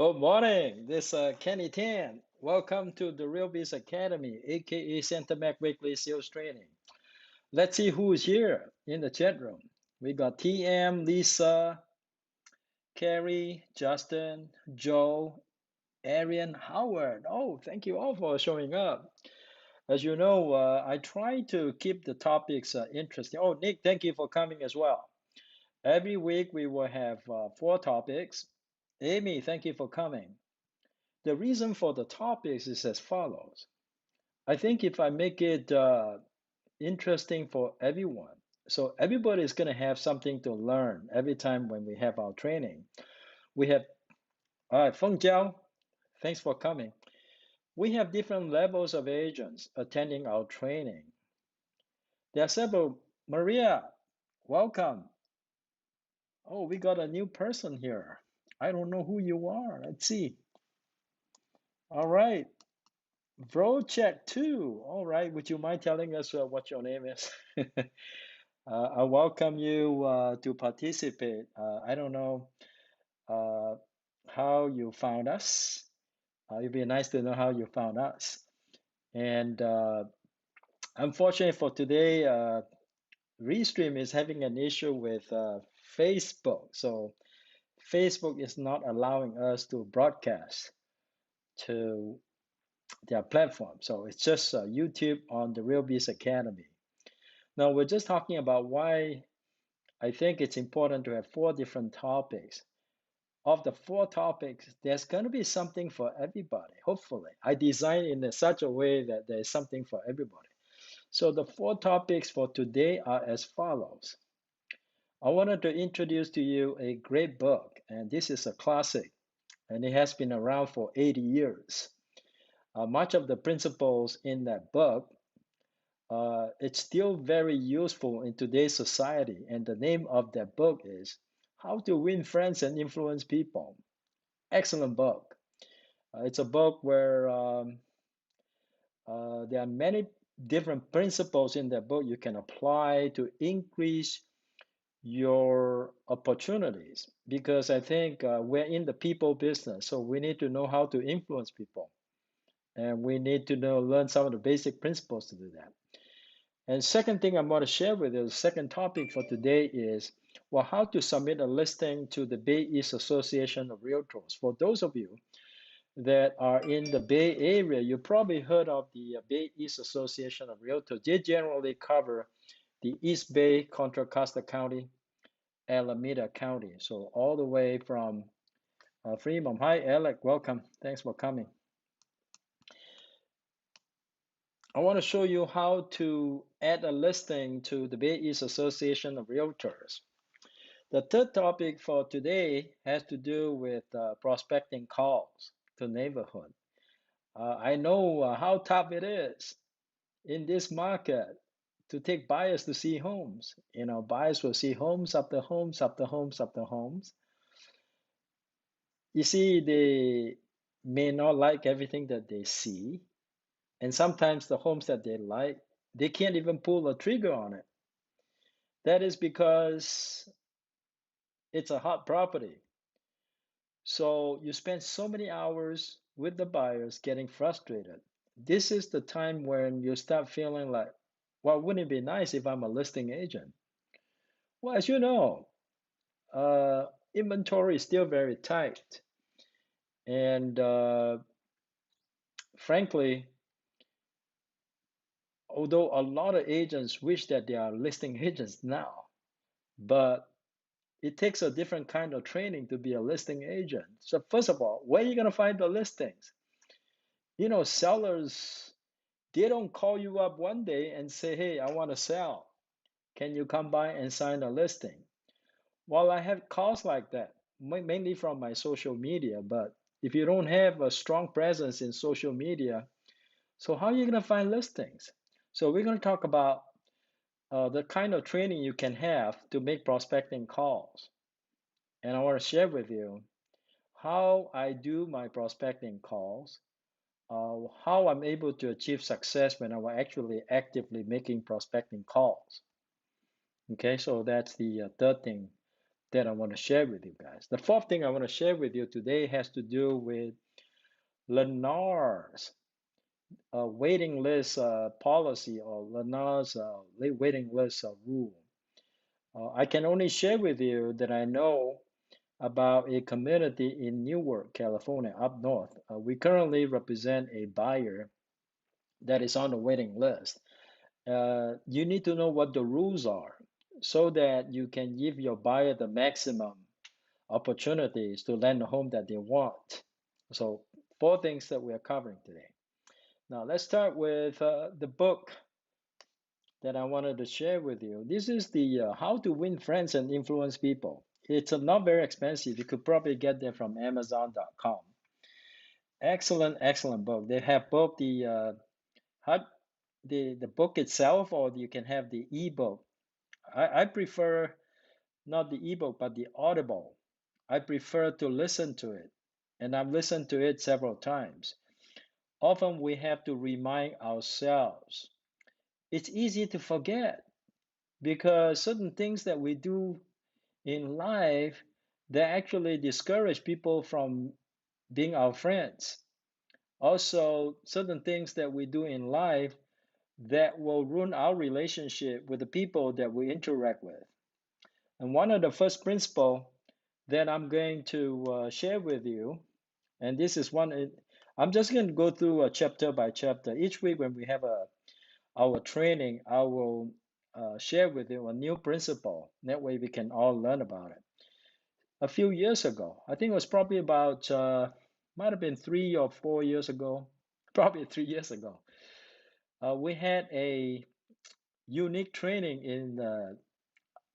Good morning. This is Kenny Tan. Welcome to the Real Biz Academy, aka Santa Mac Weekly Sales Training. Let's see who is here in the chat room. We got TM, Lisa, Carrie, Justin, Joe, Arian, Howard. Oh, thank you all for showing up. As you know, I try to keep the topics interesting. Oh, Nick, thank you for coming as well. Every week we will have 4 topics. Amy, thank you for coming. The reason for the topics is as follows. I think if I make it interesting for everyone, so everybody is going to have something to learn every time when we have our training. We have, all right, Feng Jiao, thanks for coming. We have different levels of agents attending our training. There are several. Maria, welcome. Oh, we got a new person here. I don't know who you are. Let's see. All right. Vrochet too. All right. Would you mind telling us what your name is? I welcome you to participate. I don't know uh, how you found us. It'd be nice to know how you found us. And unfortunately for today, Restream is having an issue with Facebook. So Facebook is not allowing us to broadcast to their platform. So it's just YouTube on the Real Biz Academy. Now we're just talking about why I think it's important to have 4 different topics. Of the 4 topics, there's going to be something for everybody, hopefully. I designed in such a way that there's something for everybody. So the 4 topics for today are as follows. I wanted to introduce to you a great book, and this is a classic, and it has been around for 80 years. Much of the principles in that book, it's still very useful in today's society, and the name of that book is How to Win Friends and Influence People. Excellent book. It's a book where there are many different principles in that book you can apply to increase your opportunities. Because I think we're in the people business, so we need to know how to influence people, and we need to learn some of the basic principles to do that. And second thing I'm going to share with you, the second topic for today is, well, how to submit a listing to the Bay East Association of Realtors. For those of you that are in the Bay Area, you probably heard of the Bay East Association of Realtors. They generally cover the East Bay, Contra Costa County, Alameda County. So all the way from Fremont. Hi, Alec. Welcome. Thanks for coming. I want to show you how to add a listing to the Bay East Association of Realtors. The third topic for today has to do with prospecting calls to neighborhood. I know how tough it is in this market to take buyers to see homes. You know, buyers will see homes after homes after homes after homes. You see, they may not like everything that they see. And sometimes the homes that they like, they can't even pull a trigger on it. That is because it's a hot property. So you spend so many hours with the buyers getting frustrated. This is the time when you start feeling like, well, wouldn't it be nice if I'm a listing agent? Well, as you know, inventory is still very tight. And frankly, although a lot of agents wish that they are listing agents now, but it takes a different kind of training to be a listing agent. So first of all, where are you going to find the listings? You know, sellers, they don't call you up one day and say, hey, I want to sell. Can you come by and sign a listing? Well, I have calls like that, mainly from my social media. But if you don't have a strong presence in social media, so how are you going to find listings? So we're going to talk about the kind of training you can have to make prospecting calls. And I want to share with you how I do my prospecting calls, how I'm able to achieve success when I'm actually actively making prospecting calls. Okay, so that's the third thing that I want to share with you guys. The fourth thing I want to share with you today has to do with Lennar's waiting list policy or Lennar's waiting list rule. I can only share with you that I know about a community in Newark, California, up north. We currently represent a buyer that is on the waiting list. You need to know what the rules are so that you can give your buyer the maximum opportunities to land the home that they want. So, four things that we are covering today. Now, let's start with the book that I wanted to share with you. This is the How to Win Friends and Influence People. It's not very expensive. You could probably get them from Amazon.com. Excellent, excellent book. They have both the hard, the book itself, or you can have the ebook. I prefer not the ebook, but the Audible. I prefer to listen to it, and I've listened to it several times. Often we have to remind ourselves. It's easy to forget because certain things that we do in life that actually discourage people from being our friends. Also, certain things that we do in life that will ruin our relationship with the people that we interact with. And one of the first principle that I'm going to share with you, and this is one, I'm just going to go through a chapter by chapter. Each week when we have our training, I will share with you a new principle. That way we can all learn about it. A few years ago, I think it was probably about, might have been 3 or 4 years ago, probably 3 years ago, we had a unique training in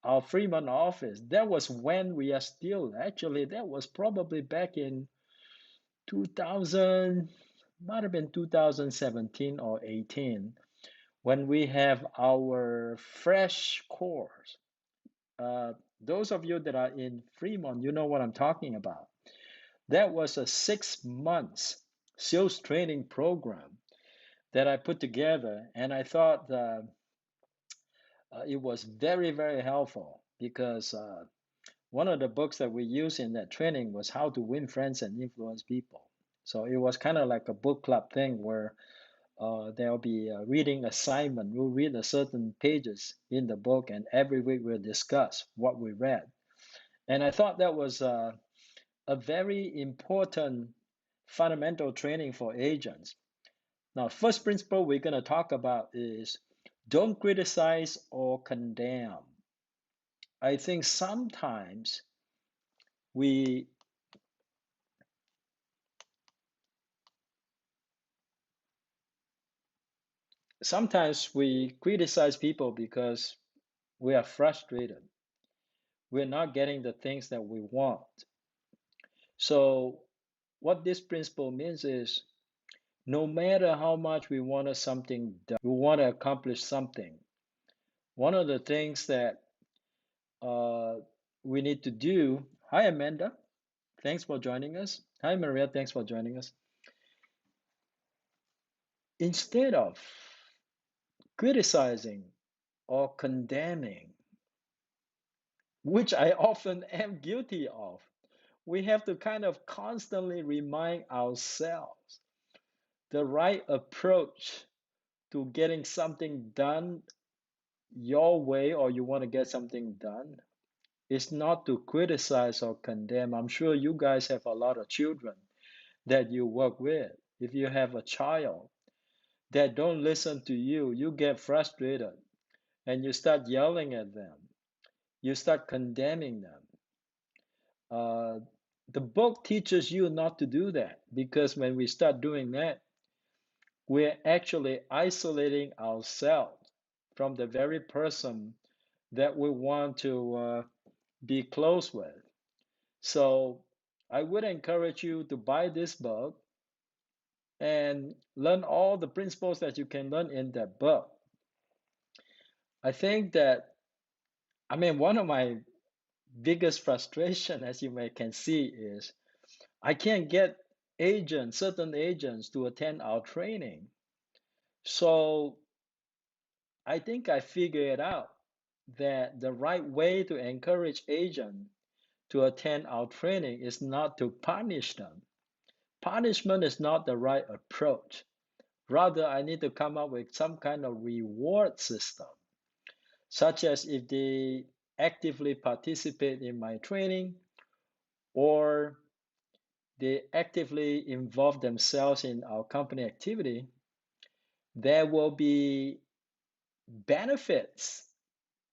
our Fremont office. That was when we are still, actually, that was probably back in 2000, might have been 2017 or 18, when we have our fresh course. Uh, those of you that are in Fremont, you know what I'm talking about. That was a 6 months sales training program that I put together, and I thought it was very, very helpful because one of the books that we used in that training was How to Win Friends and Influence People. So it was kind of like a book club thing where there'll be a reading assignment. We'll read a certain pages in the book, and every week we'll discuss what we read. And I thought that was a very important fundamental training for agents. Now, first principle we're going to talk about is don't criticize or condemn. I think we sometimes we criticize people because we are frustrated. We're not getting the things that we want. So what this principle means is no matter how much we want something done, we want to accomplish something. One of the things that uh, we need to do. Hi, Amanda. Thanks for joining us. Hi, Maria. Thanks for joining us. Instead of criticizing or condemning, which I often am guilty of, we have to kind of constantly remind ourselves the right approach to getting something done your way, or you want to get something done is not to criticize or condemn. I'm sure you guys have a lot of children that you work with. If you have a child that don't listen to you, you get frustrated and you start yelling at them. You start condemning them. Uh, the book teaches you not to do that because when we start doing that, we're actually isolating ourselves from the very person that we want to be close with. So I would encourage you to buy this book and learn all the principles that you can learn in that book. I think that, I mean, one of my biggest frustration, as you may can see, is I can't get agents, certain agents, to attend our training. So I think I figured out that the right way to encourage agents to attend our training is not to punish them. Punishment is not the right approach. Rather, I need to come up with some kind of reward system, such as if they actively participate in my training or they actively involve themselves in our company activity, there will be benefits,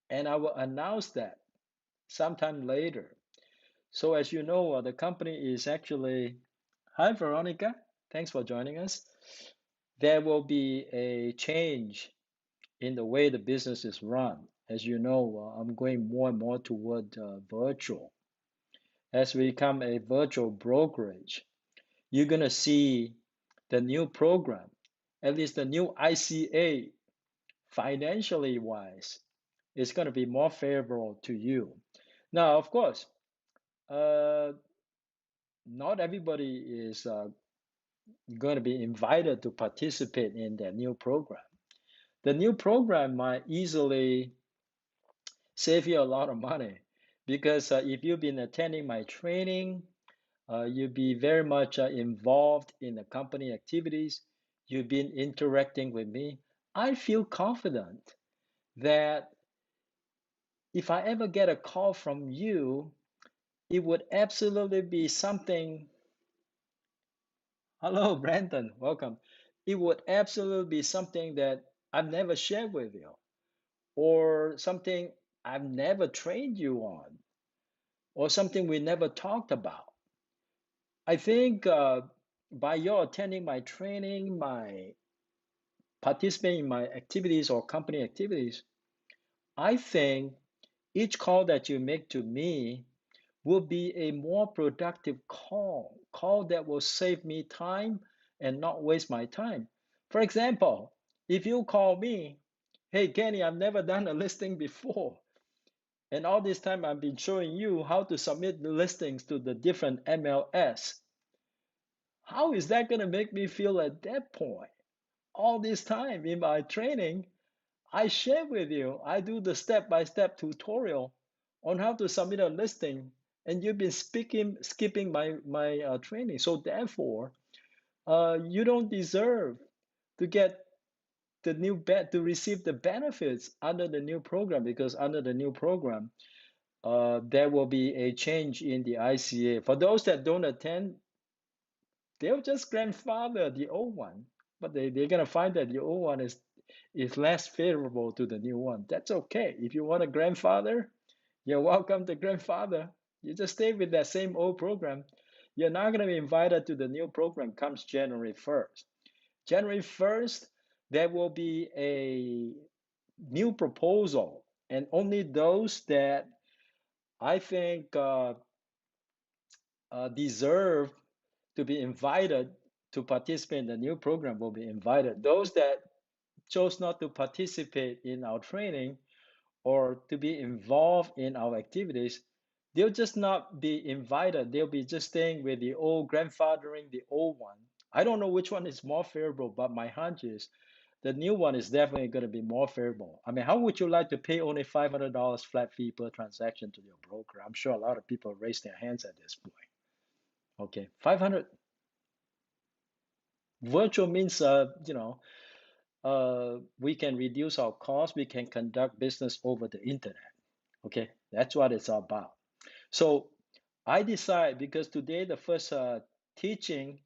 and I will announce that sometime later. So as you know, the company is actually, hi Veronica, thanks for joining us. There will be a change in the way the business is run. As you know, I'm going more and more toward virtual. As we become a virtual brokerage, you're going to see the new program, at least the new ICA, financially wise, is going to be more favorable to you. Now, of course, uh, not everybody is going to be invited to participate in that new program. The new program might easily save you a lot of money because if you've been attending my training, you'll be very much involved in the company activities. You've been interacting with me. I feel confident that if I ever get a call from you, it would absolutely be something. Hello, Brandon, welcome. It would absolutely be something that I've never shared with you, or something I've never trained you on, or something we never talked about. I think by your attending my training, my participating in my activities or company activities, I think each call that you make to me will be a more productive call that will save me time and not waste my time. For example, if you call me, hey Kenny, I've never done a listing before, and all this time I've been showing you how to submit the listings to the different MLS. How is that going to make me feel at that point? All this time in my training, I share with you, I do the step-by-step tutorial on how to submit a listing, and you've been skipping my training. So therefore, you don't deserve to get the to receive the benefits under the new program, because under the new program, there will be a change in the ICA. For those that don't attend, they'll just grandfather the old one, but they're gonna find that the old one is less favorable to the new one. That's okay. If you want a grandfather, you're welcome to grandfather. You just stay with that same old program. You're not gonna be invited to the new program comes January 1st. January 1st, there will be a new proposal, and only those that I think deserve to be invited to participate in the new program will be invited. Those that chose not to participate in our training or to be involved in our activities, they'll just not be invited. They'll be just staying with the old, grandfathering the old one. I don't know which one is more favorable, but my hunch is the new one is definitely going to be more favorable. I mean, how would you like to pay only $500 flat fee per transaction to your broker? I'm sure a lot of people raise their hands at this point. Okay, 500 virtual means, we can reduce our costs. We can conduct business over the internet. Okay, that's what it's about. So I decide, because today the first teaching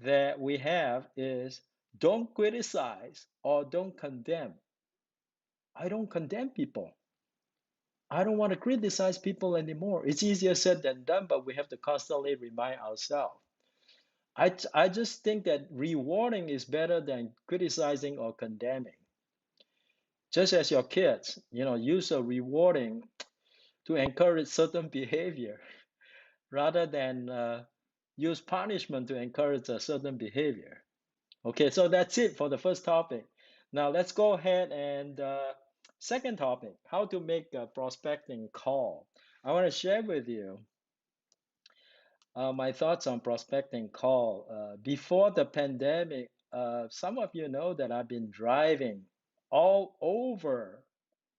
that we have is don't criticize or don't condemn. I don't condemn people. I don't want to criticize people anymore. It's easier said than done, but we have to constantly remind ourselves. I just think that rewarding is better than criticizing or condemning. Just as your kids, use a rewarding to encourage certain behavior rather than use punishment to encourage a certain behavior. Okay, so that's it for the first topic. Now let's go ahead and second topic, how to make a prospecting call. I want to share with you my thoughts on prospecting call. Before the pandemic, some of you know that I've been driving all over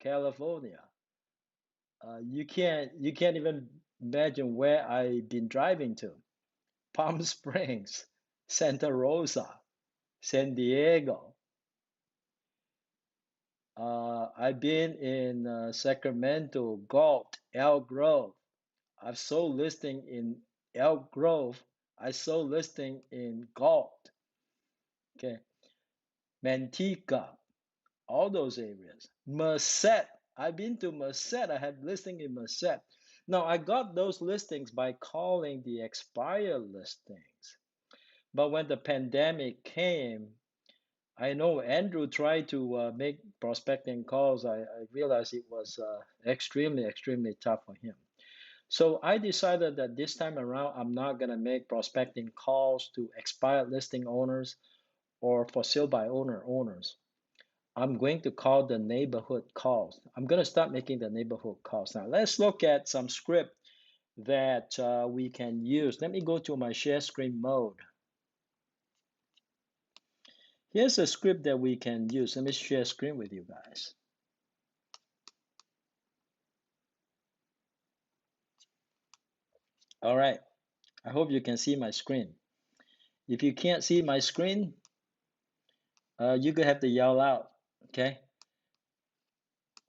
California. You can't even Imagine where I've been driving to. Palm Springs, Santa Rosa, San Diego. I've been in Sacramento, Galt, Elk Grove. I've sold listing in Elk Grove. I sold listing in Galt. Okay, Manteca, all those areas. Merced. I've been to Merced. I have listing in Merced. Now I got those listings by calling the expired listings. But when the pandemic came, I know Andrew tried to make prospecting calls. I realized it was extremely, extremely tough for him. So I decided that this time around, I'm not going to make prospecting calls to expired listing owners or for sale by owner owners. I'm going to call the neighborhood calls. I'm going to start making the neighborhood calls. Now, let's look at some script that we can use. Let me go to my share screen mode. Here's a script that we can use. Let me share screen with you guys. All right. I hope you can see my screen. If you can't see my screen, you could have to yell out. Okay.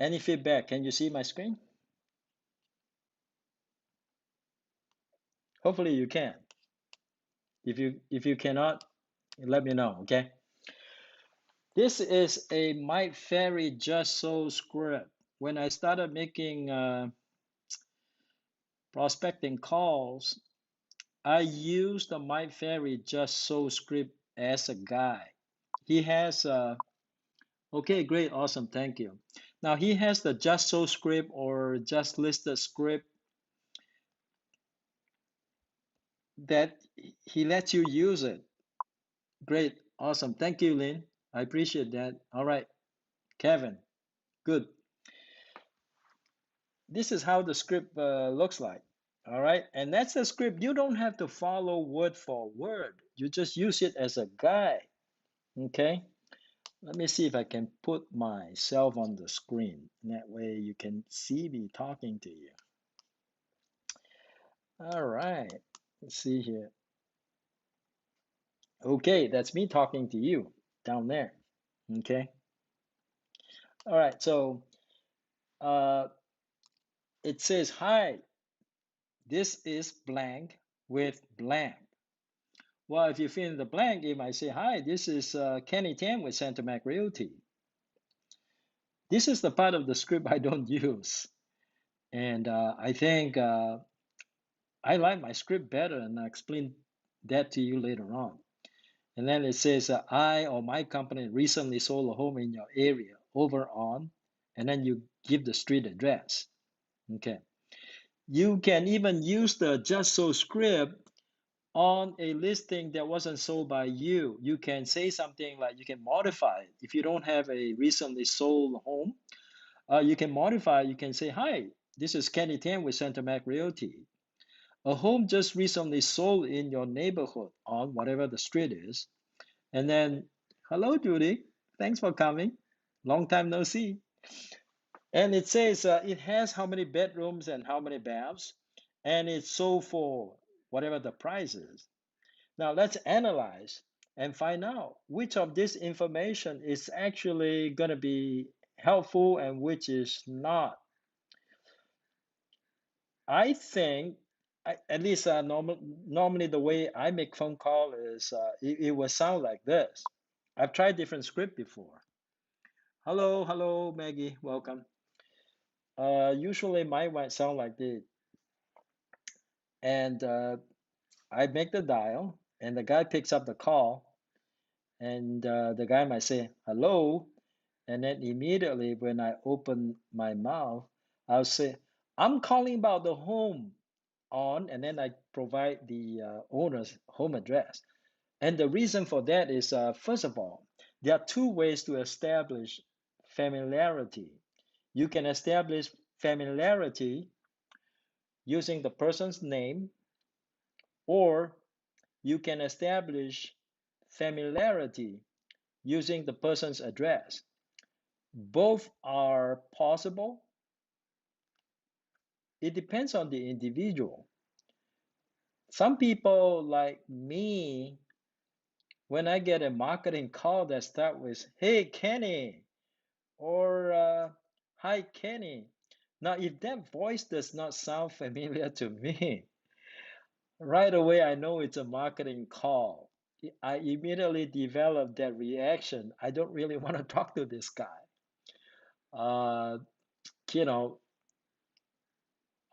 Any feedback? Can you see my screen? Hopefully you can. If you cannot, let me know. Okay. This is a Mike Ferry Just So script. When I started making prospecting calls, I used the Mike Ferry Just So script as a guide. He has okay, great, awesome, thank you. Now he has the Just So script or Just Listed script that he lets you use it. Great, awesome, thank you, Lynn. I appreciate that. All right, Kevin, good. This is how the script looks like. All right, and that's the script. You don't have to follow word for word. You just use it as a guide. Okay, let me see if I can put myself on the screen. That way you can see me talking to you. All right, let's see here. Okay, that's me talking to you down there. Okay, all right, so uh, it says, hi, this is blank with blank. Well, if you fill in the blank, you might say, hi, this is Kenny Tan with Santa Mac Realty. This is the part of the script I don't use. And I think I like my script better, and I'll explain that to you later on. And then it says, I or my company recently sold a home in your area over on, and then you give the street address. Okay. You can even use the just so script on a listing that wasn't sold by you. You can say something like, you can modify it. If you don't have a recently sold home, you can modify. You can say, hi, this is Kenny Tan with Santa Mac Realty. A home just recently sold in your neighborhood on whatever the street is. And then, hello, Judy. Thanks for coming. Long time no see. And it says it has how many bedrooms and how many baths, and it's sold for whatever the price is. Now let's analyze and find out which of this information is actually going to be helpful and which is not. I think, at least normally the way I make phone call is it will sound like this. I've tried different script before. Hello, hello, Maggie, welcome. Usually mine might sound like this, and I make the dial, and the guy picks up the call, and the guy might say hello, and then immediately when I open my mouth, I'll say, I'm calling about the home on, and then I provide the owner's home address. And the reason for that is, first of all, there are two ways to establish familiarity. You can establish familiarity using the person's name, or you can establish familiarity using the person's address. Both are possible, it depends on the individual. Some people like me, when I get a marketing call that start with, "Hey Kenny," or "Hi Kenny." Now, if that voice does not sound familiar to me, right away I know it's a marketing call. I immediately develop that reaction. I don't really want to talk to this guy. Uh, you know,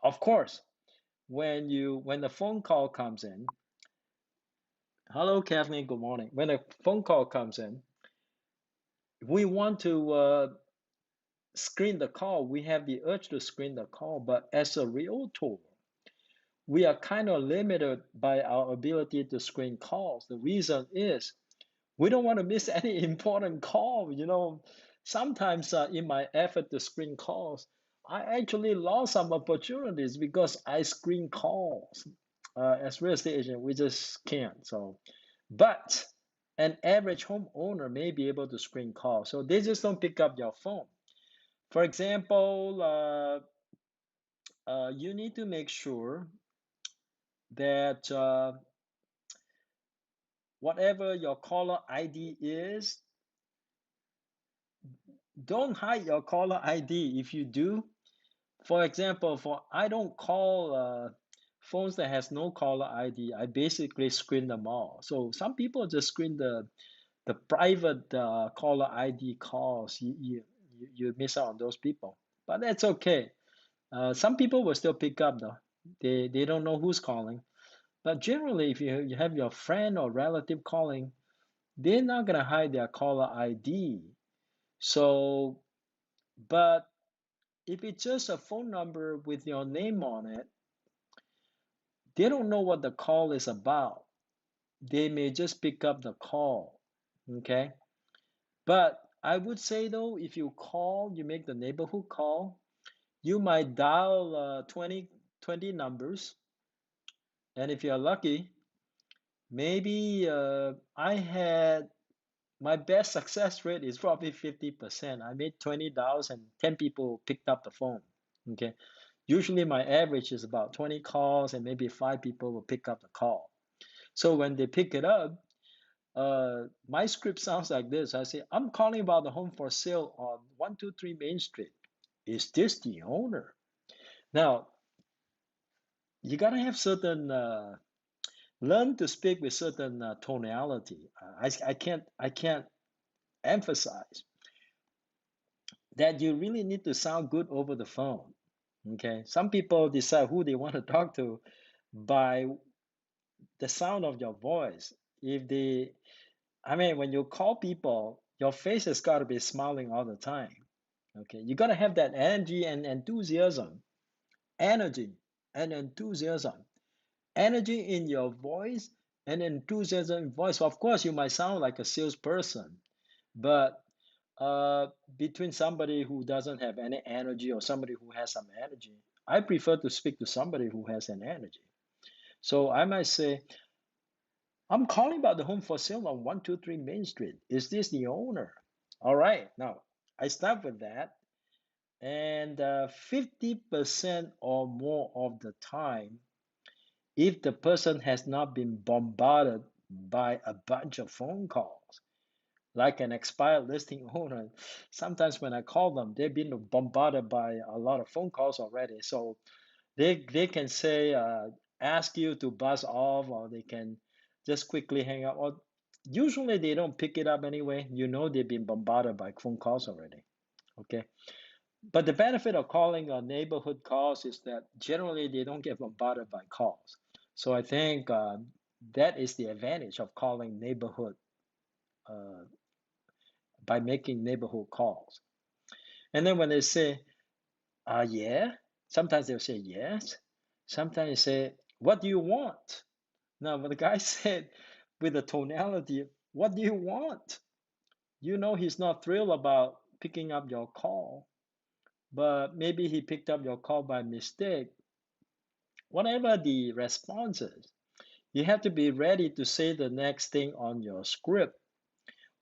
of course, when the phone call comes in, hello Kathleen, good morning. When a phone call comes in, we want to screen the call. We have the urge to screen the call, but as a realtor, we are kind of limited by our ability to screen calls. The reason is we don't want to miss any important call. Sometimes in my effort to screen calls, I actually lost some opportunities because I screen calls. As real estate agent, we just can't. But an average homeowner may be able to screen calls, so they just don't pick up your phone. For example, you need to make sure that whatever your caller ID is, don't hide your caller ID. If you do, for example, I don't call phones that has no caller ID. I basically screen them all. So some people just screen the private caller ID calls. You miss out on those people, but that's okay. Some people will still pick up though. They don't know who's calling. But generally, if you have your friend or relative calling, they're not gonna hide their caller ID. So, but if it's just a phone number with your name on it, they don't know what the call is about. They may just pick up the call. Okay. But I would say though, if you call, you make the neighborhood call, you might dial 20 numbers. And if you're lucky, maybe I had my best success rate is probably 50%. I made 20 dials and 10 people picked up the phone. Okay. Usually my average is about 20 calls and maybe 5 people will pick up the call. So when they pick it up, my script sounds like this. I say, I'm calling about the home for sale on 123 Main Street. Is this the owner? Now, you gotta have certain learn to speak with certain tonality. I can't emphasize that you really need to sound good over the phone. Okay, some people decide who they want to talk to by the sound of your voice. If they, I mean, when you call people, your face has got to be smiling all the time. Okay, you got to have that energy and enthusiasm, energy and enthusiasm, energy in your voice and enthusiasm in voice. Of course, you might sound like a salesperson, but between somebody who doesn't have any energy or somebody who has some energy, I prefer to speak to somebody who has an energy. So I might say, I'm calling about the home for sale on 123 Main Street. Is this the owner? All right. Now, I start with that. And 50% or more of the time, if the person has not been bombarded by a bunch of phone calls, like an expired listing owner, sometimes when I call them, they've been bombarded by a lot of phone calls already. So they can say, ask you to buzz off, or they can just quickly hang up. Or usually they don't pick it up anyway. You know they've been bombarded by phone calls already. Okay. But the benefit of calling a neighborhood calls is that generally they don't get bombarded by calls. So I think that is the advantage of calling neighborhood uh, by making neighborhood calls. And then when they say, yeah, sometimes they'll say yes. Sometimes they say, what do you want? Now, when the guy said with the tonality, what do you want? You know he's not thrilled about picking up your call, but maybe he picked up your call by mistake. Whatever the response is, you have to be ready to say the next thing on your script.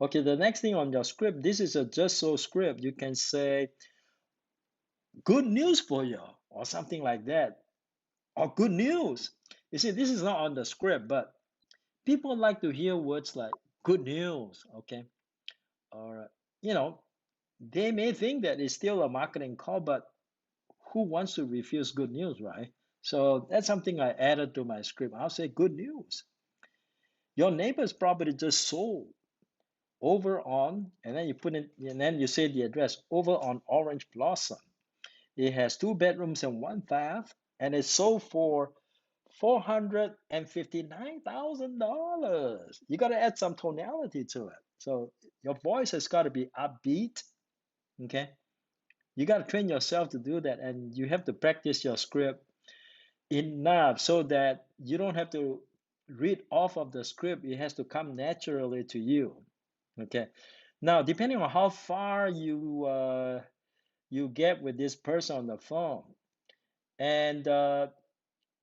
Okay, the next thing on your script, this is a just so script. You can say, good news for you. or something like that, or good news. You see, this is not on the script, but people like to hear words like good news, okay? Or, you know, they may think that it's still a marketing call, but who wants to refuse good news, right? So that's something I added to my script. I'll say good news. Your neighbor's property just sold over on, and then you put it, and then you say the address over on Orange Blossom. It has 2 bedrooms and 1 bath, and it's sold for $459,000. You got to add some tonality to it. So your voice has got to be upbeat. Okay. You got to train yourself to do that, and you have to practice your script enough so that you don't have to read off of the script. It has to come naturally to you. Okay. Now, depending on how far you get with this person on the phone, and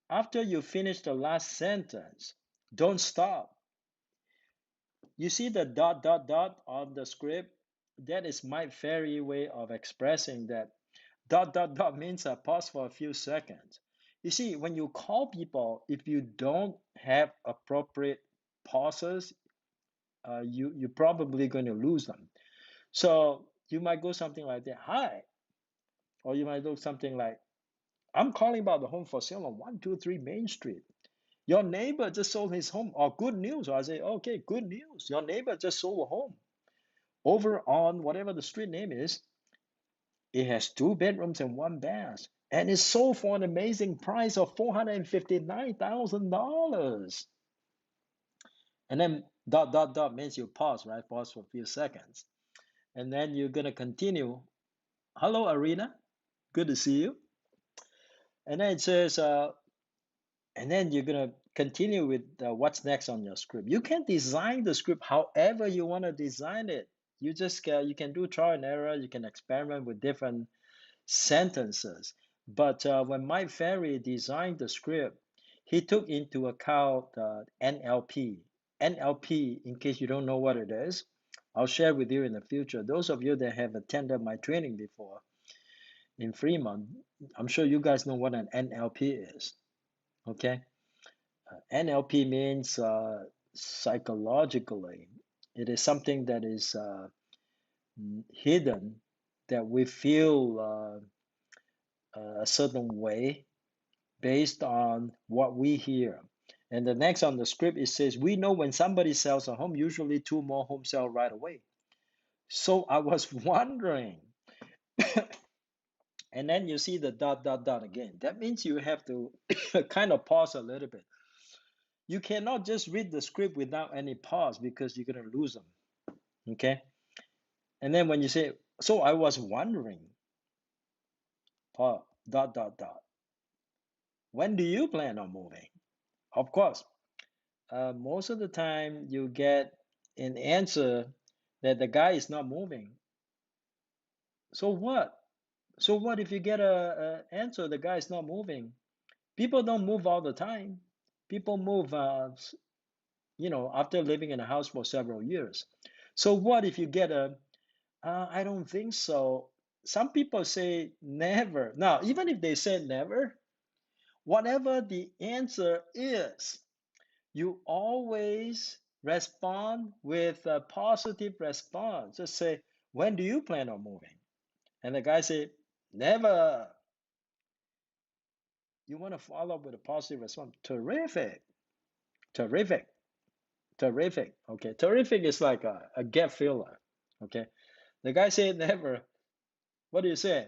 after you finish the last sentence, don't stop. You see the dot dot dot on the script? That is my very way of expressing that dot dot dot means I pause for a few seconds. You see, when you call people, if you don't have appropriate pauses, you're probably going to lose them. So you might go something like that, hi, or you might do something like, I'm calling about the home for sale on 123 Main Street. Your neighbor just sold his home, or good news. Or I say, okay, good news. Your neighbor just sold a home over on whatever the street name is. It has 2 bedrooms and 1 bath, and it's sold for an amazing price of $459,000. And then dot dot dot means you pause, right? Pause for a few seconds, and then you're gonna continue. Hello, Arena. Good to see you. And then it says, and then you're gonna continue with what's next on your script. You can design the script however you want to design it. You can do trial and error. You can experiment with different sentences. But when Mike Ferry designed the script, he took into account NLP. NLP, in case you don't know what it is, I'll share with you in the future. Those of you that have attended my training before in Fremont, I'm sure you guys know what an NLP is. Okay, NLP means psychologically, it is something that is hidden, that we feel a certain way based on what we hear. And the next on the script, it says, we know when somebody sells a home, usually 2 more homes sell right away. So I was wondering, and then you see the dot, dot, dot again. That means you have to kind of pause a little bit. You cannot just read the script without any pause because you're going to lose them. Okay. And then when you say, so I was wondering, dot, dot, dot, when do you plan on moving? Of course, most of the time you get an answer that the guy is not moving. So what? So what if you get a answer the guy is not moving? People don't move all the time. People move, after living in a house for several years. So what if you get I don't think so. Some people say never. Now, even if they say never, whatever the answer is, you always respond with a positive response. Just say, when do you plan on moving? And the guy say, never. You want to follow up with a positive response. Terrific, terrific, terrific. Okay, terrific is like a gap filler. Okay, the guy said never. What do you say?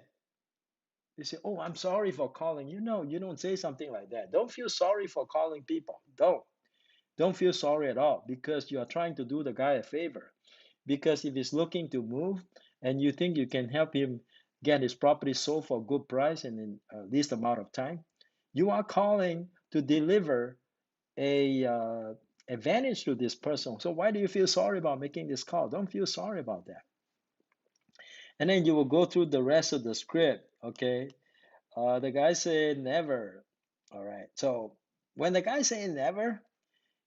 You say, oh, I'm sorry for calling. You don't say something like that. Don't feel sorry for calling people. Don't feel sorry at all because you are trying to do the guy a favor. Because if he's looking to move and you think you can help him get his property sold for a good price and in a least amount of time, you are calling to deliver a advantage to this person. So why do you feel sorry about making this call? Don't feel sorry about that. And then you will go through the rest of the script. Okay. The guy said never. All right. So when the guy say never,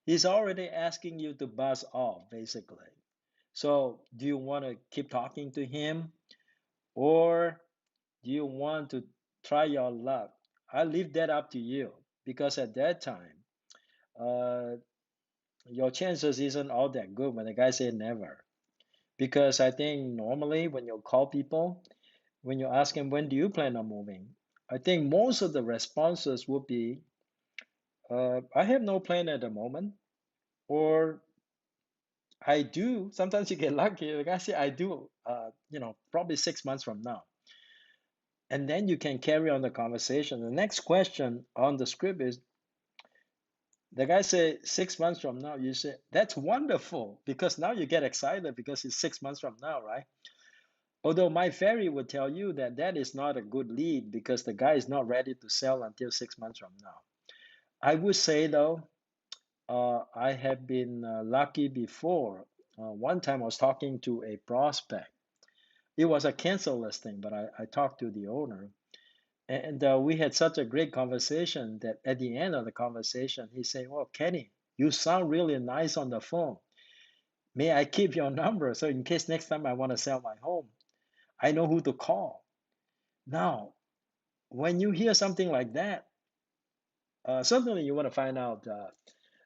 he's already asking you to buzz off, basically. So do you want to keep talking to him, or do you want to Try your luck. I leave that up to you because at that time, uh, your chances isn't all that good when the guy say never. Because I think normally when you call people, when you ask them when do you plan on moving, I think most of the responses would be, I have no plan at the moment, or I do. Sometimes you get lucky. The guy say I do. Probably 6 months from now, and then you can carry on the conversation. The next question on the script is the guy say 6 months from now. You say that's wonderful because now you get excited because it's 6 months from now, right? Although my fairy would tell you that that is not a good lead because the guy is not ready to sell until 6 months from now. I would say though, I have been lucky before. One time I was talking to a prospect. It was a cancel listing, but I talked to the owner, and we had such a great conversation that at the end of the conversation, he said, "Well, Kenny, you sound really nice on the phone. May I keep your number so in case next time I want to sell my home, I know who to call." Now, when you hear something like that, certainly you want to find out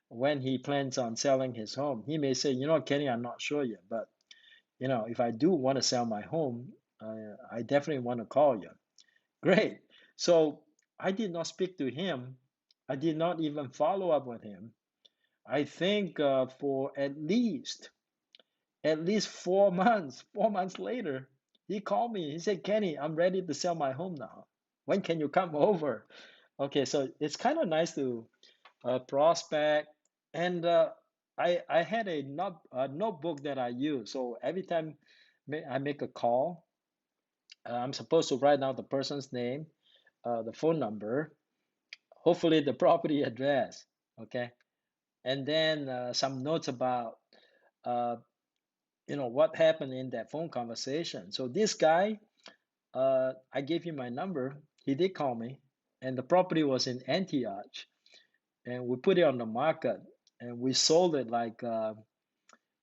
when he plans on selling his home. He may say, Kenny, I'm not sure yet, but if I do want to sell my home, I definitely want to call you. Great. So I did not speak to him. I did not even follow up with him. I think for at least 4 months. 4 months later, he called me. He said, Kenny, I'm ready to sell my home now. When can you come over? Okay, so it's kind of nice to prospect. And I had a notebook that I use. So every time I make a call, I'm supposed to write down the person's name, the phone number, hopefully the property address. Okay, and then some notes about uh, what happened in that phone conversation. So this guy, I gave him my number. He did call me, and the property was in Antioch, and we put it on the market, and we sold it like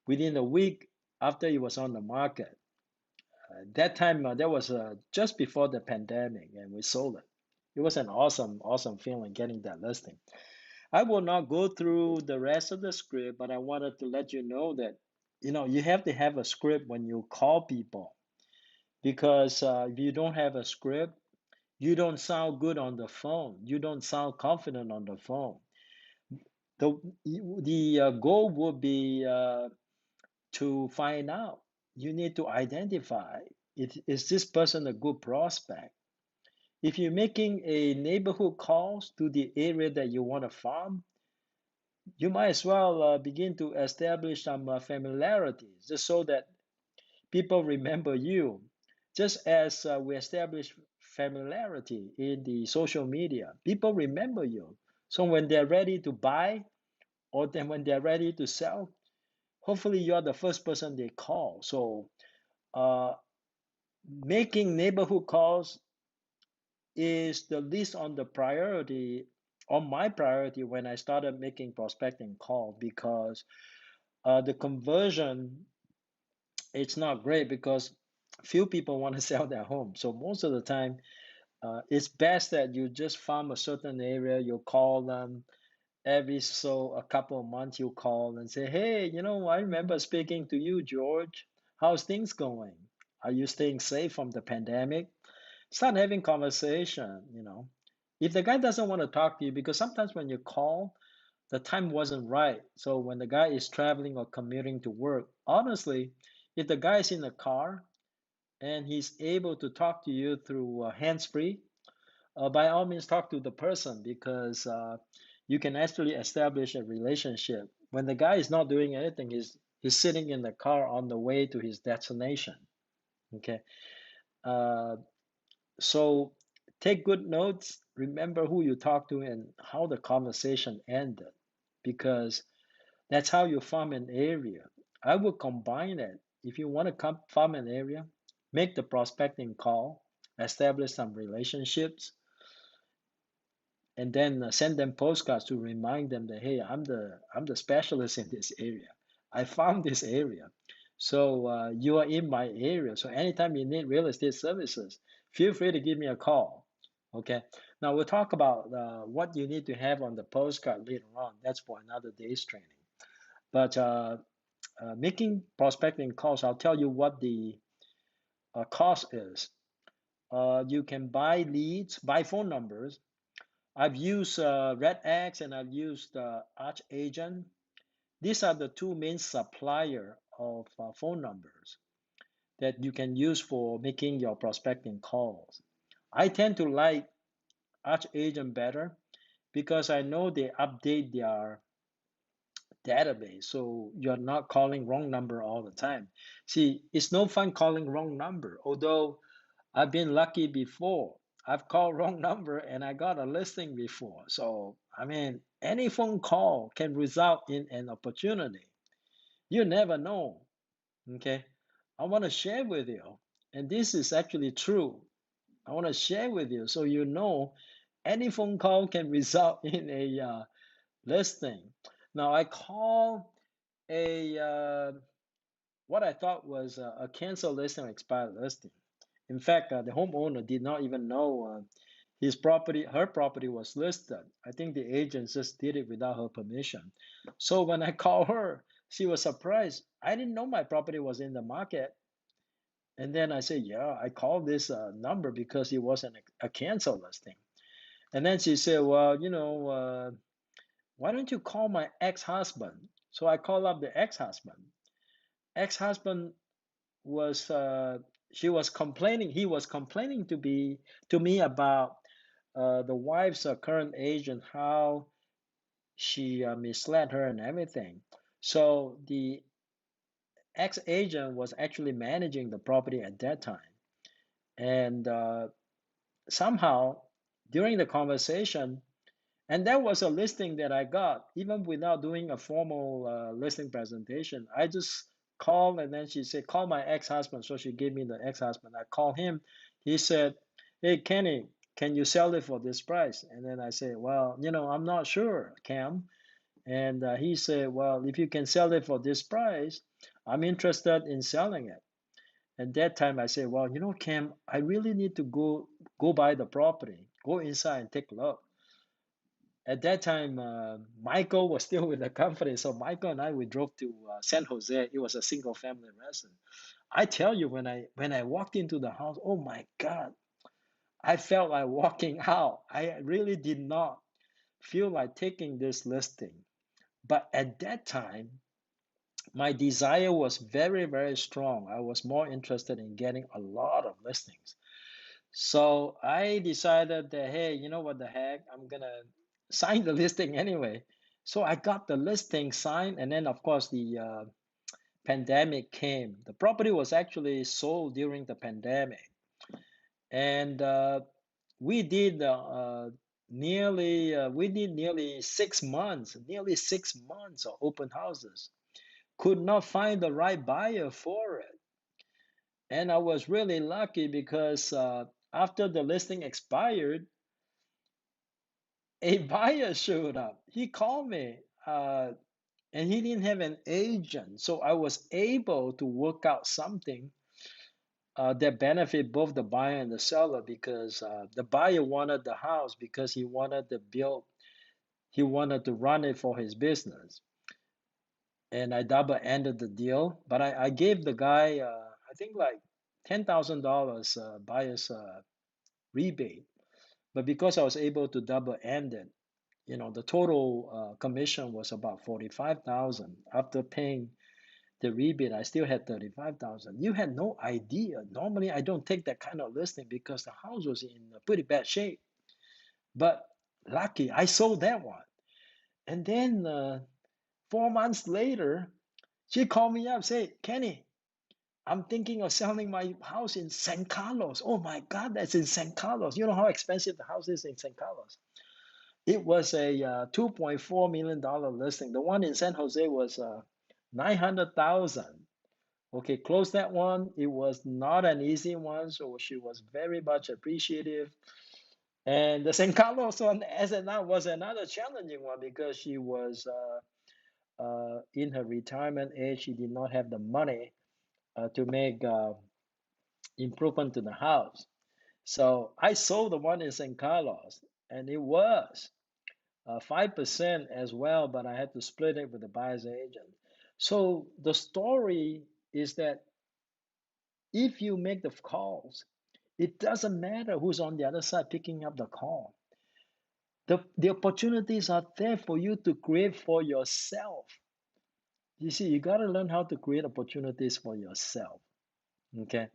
within a week after it was on the market. That time, that was just before the pandemic, and we sold it. It was an awesome, awesome feeling getting that listing. I will not go through the rest of the script, but I wanted to let you know that you have to have a script when you call people because if you don't have a script, you don't sound good on the phone. You don't sound confident on the phone. The the goal would be to find out. You need to identify is this person a good prospect. If you're making a neighborhood calls to the area that you want to farm, you might as well begin to establish some familiarities just so that people remember you. Just as we establish familiarity in the social media, people remember you. So when they're ready to buy or then when they're ready to sell, hopefully you're the first person they call. So uh, making neighborhood calls is the least on the priority, on my priority when I started making prospecting call because the conversion it's not great because few people want to sell their home. So most of the time, it's best that you just farm a certain area. You call them every so a couple of months. You call and say, "Hey, I remember speaking to you, George. How's things going? Are you staying safe from the pandemic?" Start having conversation. If the guy doesn't want to talk to you, because sometimes when you call, the time wasn't right. So when the guy is traveling or commuting to work, honestly, if the guy is in the car and he's able to talk to you through hands-free, by all means talk to the person because you can actually establish a relationship. When the guy is not doing anything, he's sitting in the car on the way to his destination. Okay. Uh, so take good notes, remember who you talked to and how the conversation ended, because that's how you farm an area. I would combine it. If you want to farm an area, make the prospecting call, establish some relationships, and then send them postcards to remind them that hey, I'm the specialist in this area. I found this area, so you are in my area. So anytime you need real estate services, feel free to give me a call. Okay. Now we'll talk about what you need to have on the postcard later on. That's for another day's training. But making prospecting calls, I'll tell you what the cost is. You can buy leads, buy phone numbers. I've used Red X and I've used Arch Agent. These are the two main supplier of phone numbers that you can use for making your prospecting calls. I tend to like Arch Agent better because I know they update their database, so you're not calling wrong number all the time. See, it's no fun calling wrong number, although I've been lucky before. I've called wrong number and I got a listing before. So, I mean, any phone call can result in an opportunity. You never know. Okay. I want to share with you, and this is actually true. I want to share with you so you know any phone call can result in a listing. Now, I call a what I thought was a cancel listing or expired listing. In fact, the homeowner did not even know his property, her property was listed. I think the agent just did it without her permission. So when I called her, she was surprised. I didn't know my property was in the market. And then I said, yeah, I called this number because it wasn't a cancel listing. And then she said, well, why don't you call my ex-husband? So I called up the ex-husband. Ex-husband was she was complaining. He was complaining to me about the wife's current agent, how she misled her and everything. So the ex-agent was actually managing the property at that time, and somehow during the conversation, and that was a listing that I got even without doing a formal listing presentation. I just called and then she said, call my ex-husband. So she gave me the ex-husband. I called him. He said, hey, Kenny, can you sell it for this price? And then I said, well, I'm not sure, Cam. And he said, well, if you can sell it for this price, I'm interested in selling it. At that time, I said, well, Cam, I really need to go buy the property, go inside and take a look. At that time, Michael was still with the company, so Michael and I we drove to San Jose. It was a single family residence. I tell you, when I walked into the house, oh my God, I felt like walking out. I really did not feel like taking this listing. But at that time, my desire was very, very strong. I was more interested in getting a lot of listings. So I decided that, hey, you know what the heck, I'm gonna sign the listing anyway. So I got the listing signed, and then of course the pandemic came. The property was actually sold during the pandemic, and we did nearly 6 months of open houses. Could not find the right buyer for it, and I was really lucky because after the listing expired, a buyer showed up. He called me, and he didn't have an agent, so I was able to work out something that benefit both the buyer and the seller because the buyer wanted the house because he wanted to run it for his business, and I double-ended the deal. But I gave the guy, I think like $10,000 buyer's rebate. But because I was able to double-end it, the total commission was about 45,000. After paying the rebate, I still had 35,000. You had no idea. Normally, I don't take that kind of listing because the house was in a pretty bad shape. But lucky, I sold that one. And then 4 months later, she called me up, say, Kenny, I'm thinking of selling my house in San Carlos. Oh my God, that's in San Carlos. You know how expensive the house is in San Carlos. It was a $2.4 million listing. The one in San Jose was 900,000. Okay, close that one. It was not an easy one, so she was very much appreciative. And the San Carlos one, as and now, was another challenging one because she was in her retirement age. She did not have the money to make improvement to the house. So I sold the one in St. Carlos, and it was 5% as well, but I had to split it with the buyer's agent. So the story is that if you make the calls, it doesn't matter who's on the other side picking up the call. The opportunities are there for you to create for yourself. You see, you got to learn how to create opportunities for yourself. Okay.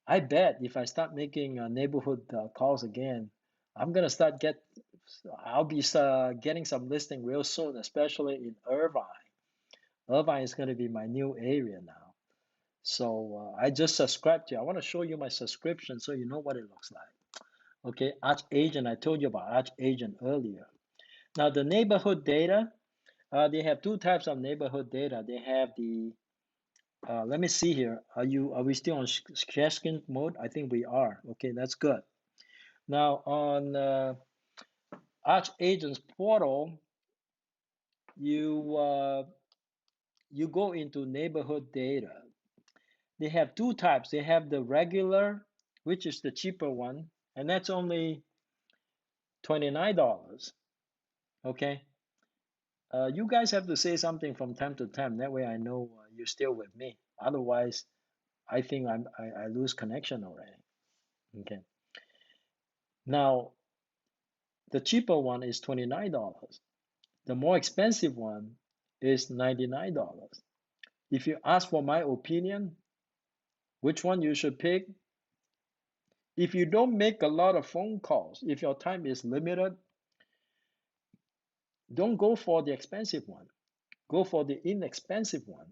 I bet if I start making neighborhood calls again, I'm gonna start get. I'll be getting some listing real soon, especially in Irvine. Irvine is going to be my new area now. So I just subscribed to. I want to show you my subscription so you know what it looks like. Okay, Arch Agent. I told you about Arch Agent earlier. Now the neighborhood data. They have two types of neighborhood data. They have the. Let me see here. Are we still on share screen mode? I think we are. Okay, that's good. Now on Arch Agent's portal, you you go into neighborhood data. They have two types. They have the regular, which is the cheaper one, and that's only $29. Okay. You guys have to say something from time to time. That way I know you're still with me. Otherwise, I think I lose connection already. Okay. Now, the cheaper one is $29. The more expensive one is $99. If you ask for my opinion, which one you should pick, if you don't make a lot of phone calls, if your time is limited, don't go for the expensive one. Go for the inexpensive one,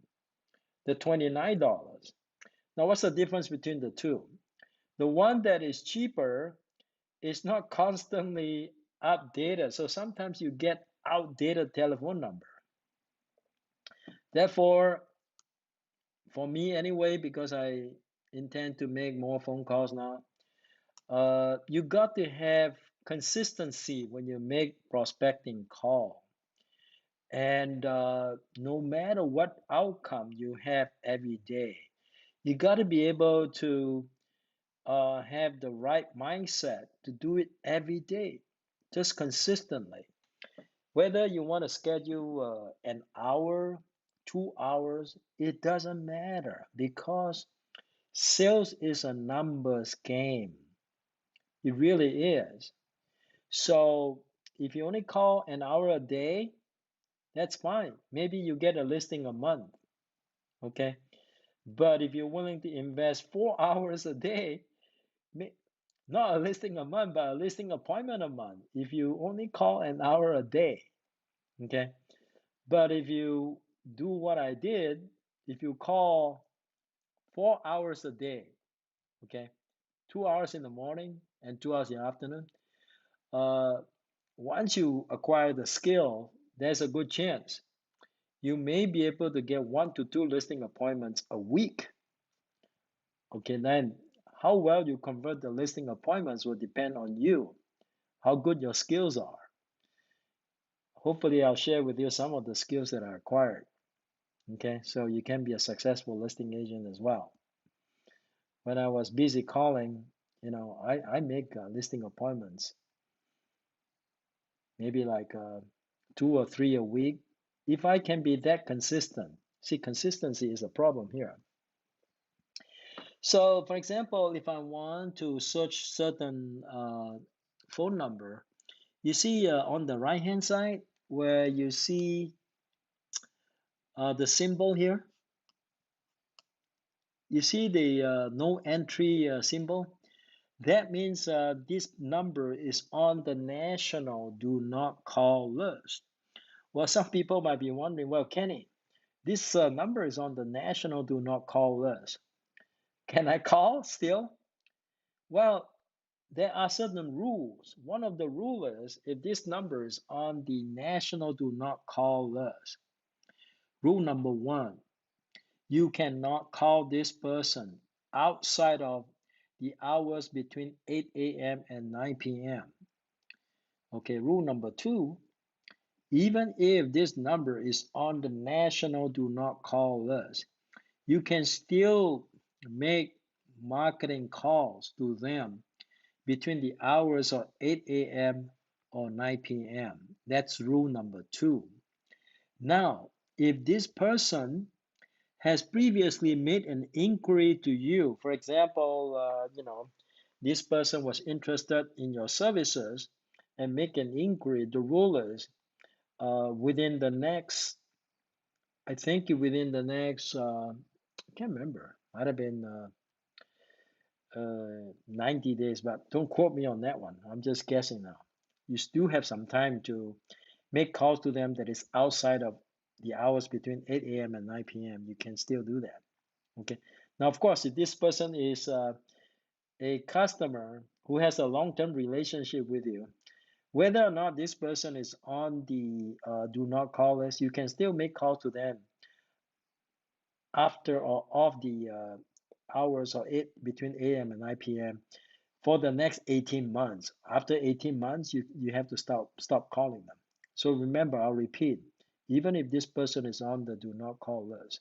the $29. Now, what's the difference between the two? The one that is cheaper is not constantly updated. So sometimes you get outdated telephone number. Therefore, for me anyway, because I intend to make more phone calls now, you got to have consistency when you make prospecting call. And no matter what outcome you have every day, you got to be able to have the right mindset to do it every day, just consistently. Whether you want to schedule an hour, 2 hours, it doesn't matter because sales is a numbers game. It really is. So if you only call an hour a day, that's fine. Maybe you get a listing a month, okay? But if you're willing to invest 4 hours a day, not a listing a month, but a listing appointment a month, if you only call an hour a day, okay? But if you do what I did, if you call 4 hours a day, okay, 2 hours in the morning and 2 hours in the afternoon, uh, once you acquire the skill, there's a good chance you may be able to get 1 to 2 listing appointments a week. Okay, then how well you convert the listing appointments will depend on you, how good your skills are. Hopefully, I'll share with you some of the skills that I acquired. Okay, so you can be a successful listing agent as well. When I was busy calling, I make listing appointments, maybe like 2 or 3 a week. If I can be that consistent, see, consistency is a problem here. So, for example, if I want to search certain phone number, you see on the right hand side where you see the symbol here, you see the no entry symbol. That means this number is on the national do not call list. Well, some people might be wondering, well, Kenny, this number is on the national do not call list. Can I call still? Well, there are certain rules. One of the rules is if this number is on the national do not call list. Rule number one, you cannot call this person outside of the hours between 8 a.m. and 9 p.m. Okay, rule number two, even if this number is on the national do not call list, you can still make marketing calls to them between the hours of 8 a.m. or 9 p.m. That's rule number 2. Now, if this person has previously made an inquiry to you, for example, this person was interested in your services and make an inquiry, the rule is within the next, I think within the next, I can't remember, might have been 90 days, but don't quote me on that one. I'm just guessing now. You still have some time to make calls to them that is outside of the hours between 8 a.m. and 9 p.m. You can still do that. Okay. Now, of course, if this person is a customer who has a long-term relationship with you, whether or not this person is on the do not call list, you can still make calls to them after or off the hours or between 8 a.m. and 9 p.m. for the next 18 months. After 18 months, you have to stop calling them. So remember, I'll repeat, even if this person is on the do not call list,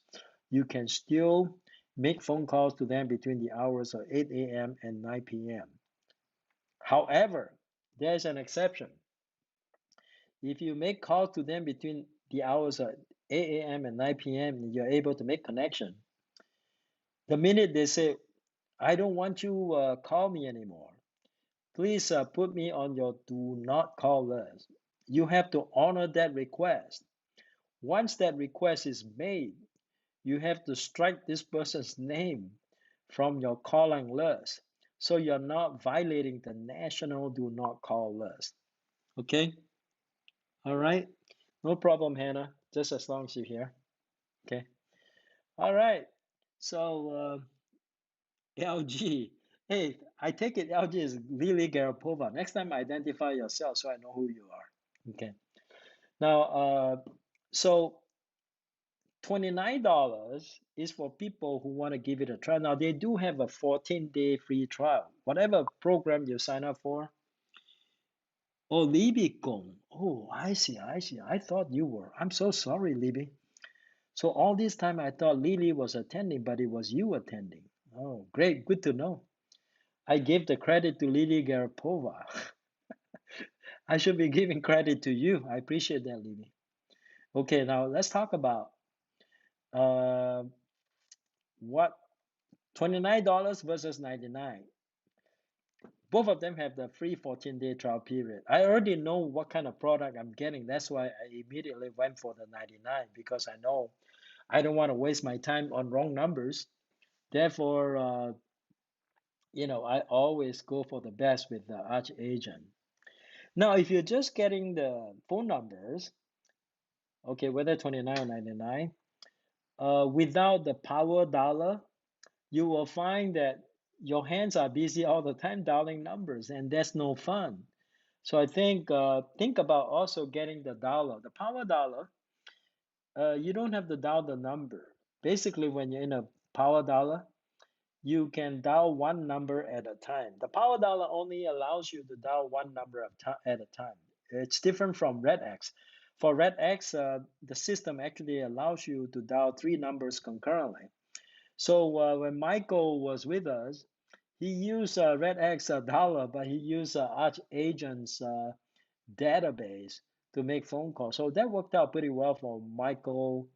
you can still make phone calls to them between the hours of 8 a.m. and 9 p.m. However, there's an exception. If you make calls to them between the hours of 8 a.m. and 9 p.m., and you're able to make connection, the minute they say, I don't want you call me anymore, please put me on your do not call list. You have to honor that request. Once that request is made, you have to strike this person's name from your calling list. So you're not violating the national do not call list. Okay? All right? No problem, Hannah. Just as long as you're here. Okay? All right. So, LG. Hey, I take it LG is Lily Garapova. Next time identify yourself so I know who you are. Okay. Now, so $29 is for people who want to give it a try. Now, they do have a 14-day free trial. Whatever program you sign up for. Oh, Libby Gong. Oh, I see, I see. I thought you were. I'm so sorry, Libby. So all this time I thought Lily was attending, but it was you attending. Oh, great. Good to know. I gave the credit to Lily Garapova. I should be giving credit to you. I appreciate that, Lily. Okay, now let's talk about uh, what $29 versus 99. Both of them have the free 14-day trial period. I already know what kind of product I'm getting. That's why I immediately went for the 99 because I know I don't want to waste my time on wrong numbers. Therefore, I always go for the best with the Arch Agent. Now, if you're just getting the phone numbers, okay, whether 29 or 99, without the power dollar, you will find that your hands are busy all the time dialing numbers, and that's no fun. So I think about also getting the dollar, the power dollar. You don't have to dial the number. Basically, when you're in a power dollar, you can dial one number at a time. The power dialer only allows you to dial one number at a time. It's different from Red X. For Red X, the system actually allows you to dial three numbers concurrently. So when Michael was with us, he used Red X dialer, but he used Arch Agent's database to make phone calls. So that worked out pretty well for Michael.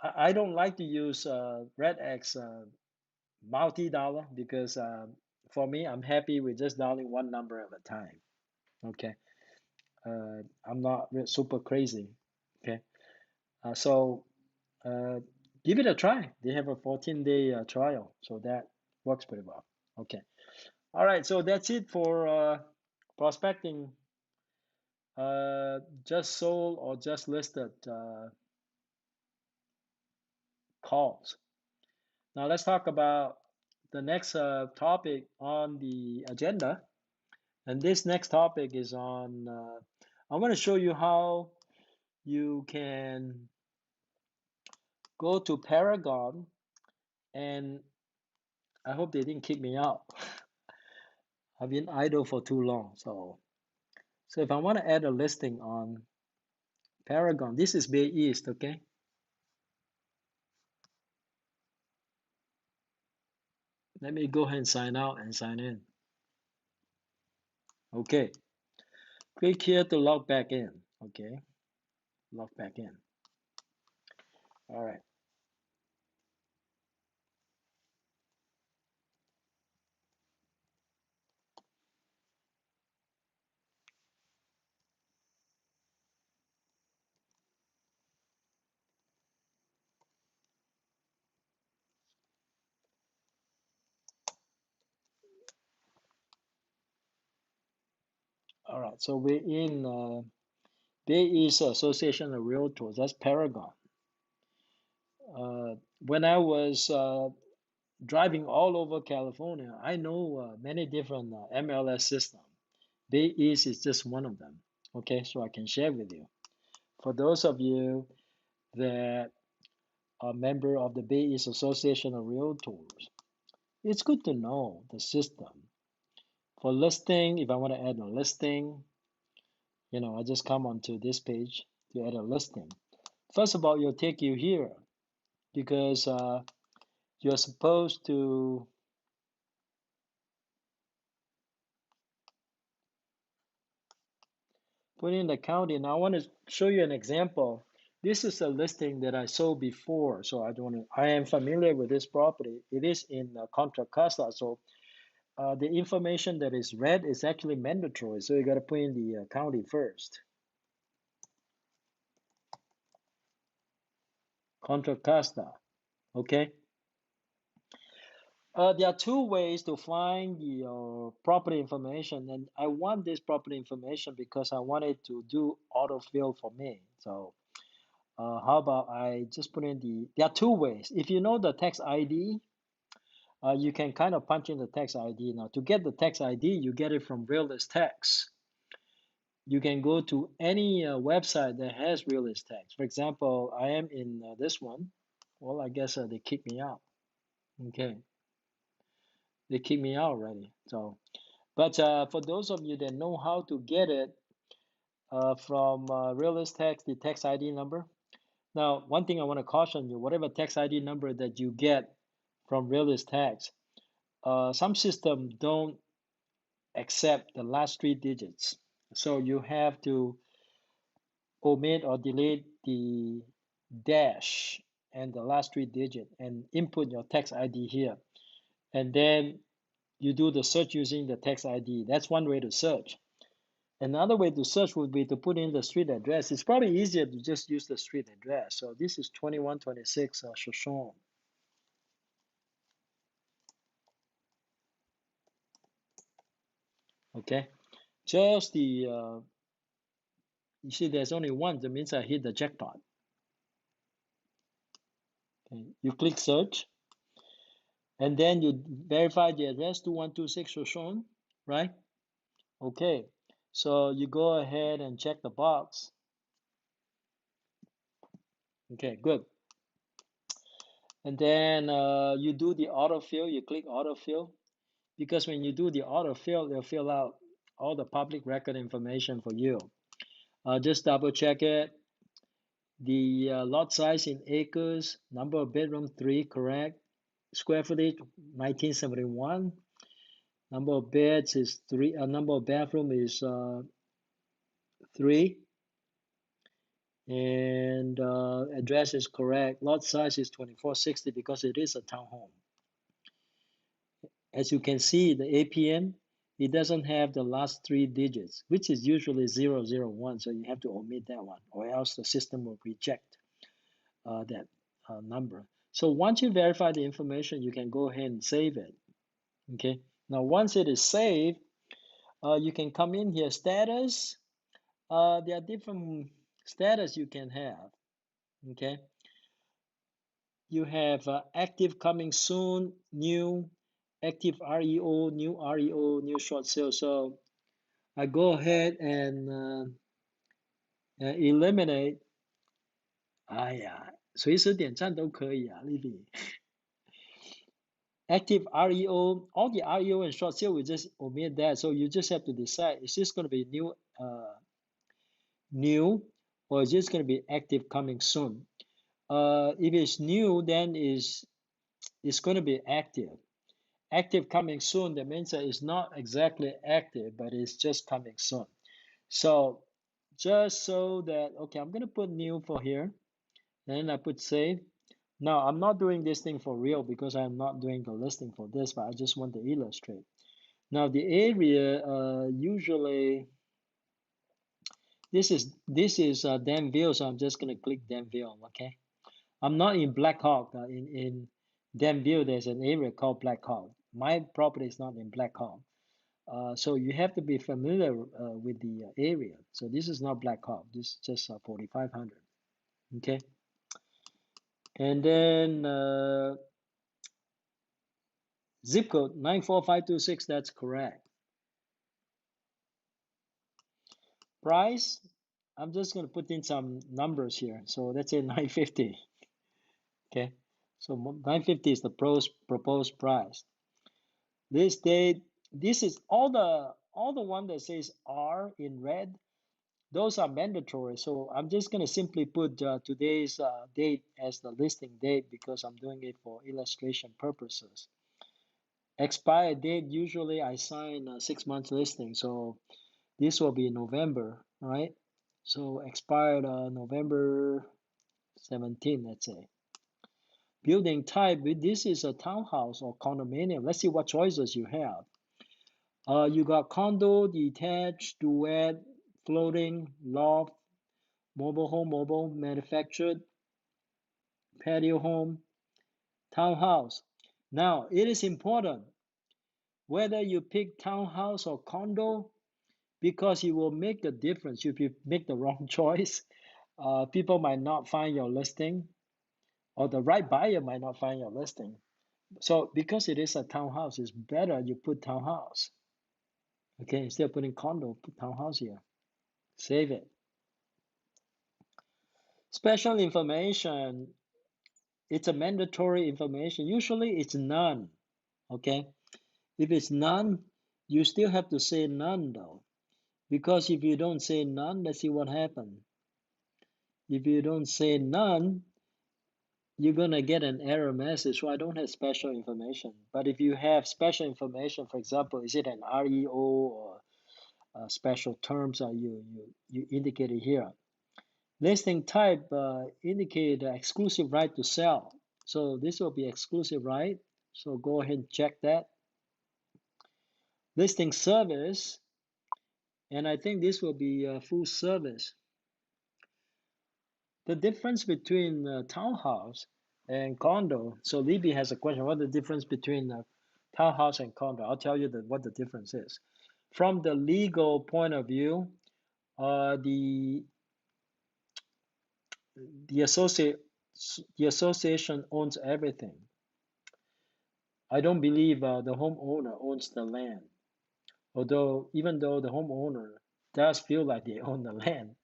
I don't like to use Red X multi-dollar because for me, I'm happy with just dialing one number at a time. Okay, I'm not super crazy. Okay, so uh, give it a try. They have a 14-day trial, so that works pretty well. Okay, all right. So that's it for prospecting. Just sold or just listed calls. Now let's talk about the next topic on the agenda. And this next topic is on, I want to show you how you can go to Paragon, and I hope they didn't kick me out. I've been idle for too long. So if I want to add a listing on Paragon, this is Bay East, okay? Let me go ahead and sign out and sign in. Okay, click here to log back in. Okay, log back in. All right. All right. So we're in Bay East Association of Realtors. That's Paragon. When I was driving all over California, I know many different MLS systems. Bay East is just one of them. Okay, so I can share with you. For those of you that are member of the Bay East Association of Realtors, it's good to know the system. For listing, if I want to add a listing, I just come onto this page to add a listing. First of all, it'll take you here because you're supposed to put in the county. Now I want to show you an example. This is a listing that I sold before, so I am familiar with this property. It is in Contra Costa, so the information that is red is actually mandatory. So you got to put in the county first. Contra Costa, okay? There are two ways to find your property information, and I want this property information because I wanted to do autofill for me. So how about I just put in there are two ways. If you know the tax ID, you can kind of punch in the tax ID. Now, to get the tax ID, you get it from Realist Tax. You can go to any website that has Realist Tax. For example, I am in this one. Well, I guess they kicked me out. Okay, they kicked me out already. So, but for those of you that know how to get it from Realist Tax, the tax ID number. Now, one thing I want to caution you, whatever tax ID number that you get from Realist Tax, some systems don't accept the last three digits. So you have to omit or delete the dash and the last three digit and input your tax ID here. And then you do the search using the tax ID. That's one way to search. Another way to search would be to put in the street address. It's probably easier to just use the street address. So this is 2126 Shoshone. Okay, just you see there's only one, that means I hit the jackpot. Okay. You click search, and then you verify the address 2126 Shoshone, right? Okay, so you go ahead and check the box. Okay, good. And then you do the autofill, you click autofill, because when you do the autofill, they'll fill out all the public record information for you. Just double check it. The lot size in acres, number of bedroom 3, correct. Square footage 1971. Number of beds is 3. Number of bathroom is 3. And address is correct. Lot size is 2460 because it is a townhome. As you can see, the APN, it doesn't have the last three digits, which is usually 001. So you have to omit that one, or else the system will reject that number. So once you verify the information, you can go ahead and save it. Okay. Now, once it is saved, you can come in here, status. There are different status you can have. Okay. You have active coming soon, new, active REO, new short sale. So I go ahead and eliminate. 哎呀，随时点赞都可以啊，Libby。Active REO, all the REO and short sale, we just omit that. So you just have to decide, is this going to be new, or is this going to be active coming soon? If it's new, then it's going to be active. Active coming soon, that means that it's not exactly active, but it's just coming soon. So just so that, okay, I'm gonna put new for here, then I put save. Now I'm not doing this thing for real because I'm not doing the listing for this, but I just want to illustrate. Now the area, usually this is Danville, so I'm just gonna click Danville, okay? I'm not in Black Hawk. In Danville, there's an area called Black Hawk. My property is not in Black Hawk. So you have to be familiar with the area. So this is not Black Hawk. This is just 4,500. Okay. And then zip code 94526. That's correct. Price. I'm just going to put in some numbers here. So let's say 950. Okay. So 950 is the proposed price. This date. This is all the one that says R in red. Those are mandatory, so I'm just going to simply put today's date as the listing date because I'm doing it for illustration purposes. Expire date, usually I sign a 6 months listing, so this will be November, right? So expired November 17, let's say. Building type, this is a townhouse or condominium. Let's see what choices you have. You got condo, detached, duet, floating, loft, mobile home, mobile, manufactured, patio home, townhouse. Now, it is important whether you pick townhouse or condo because it will make a difference. If you make the wrong choice, people might not find your listing or the right buyer might not find your listing. So because it is a townhouse, it's better you put townhouse. Okay, instead of putting condo, put townhouse here. Save it. Special information, it's a mandatory information. Usually it's none. Okay. If it's none, you still have to say none though. Because if you don't say none, let's see what happens. If you don't say none, you're gonna get an error message. So I don't have special information. But if you have special information, for example, is it an REO or special terms are you indicated here. Listing type indicate exclusive right to sell. So this will be exclusive right. So go ahead and check that. Listing service, and I think this will be full service. The difference between townhouse and condo. So Libby has a question. What the difference between townhouse and condo? I'll tell you what the difference is. From the legal point of view, the the associate the association owns everything. I don't believe the homeowner owns the land. Although even though the homeowner does feel like they own the land,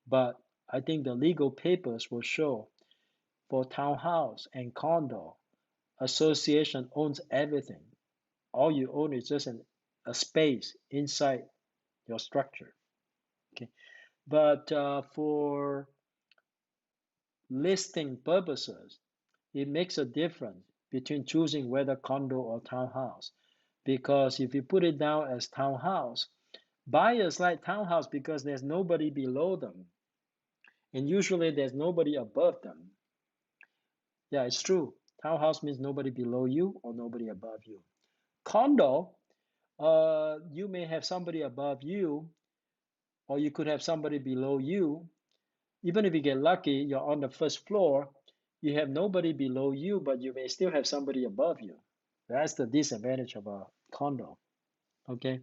but I think the legal papers will show for townhouse and condo, association owns everything. All you own is just a space inside your structure. Okay, but for listing purposes, it makes a difference between choosing whether condo or townhouse. Because if you put it down as townhouse, buyers like townhouse because there's nobody below them, and usually there's nobody above them. Yeah, it's true. Townhouse means nobody below you or nobody above you. Condo, you may have somebody above you, or you could have somebody below you. Even if you get lucky, you're on the first floor, you have nobody below you, but you may still have somebody above you. That's the disadvantage of a condo. Okay.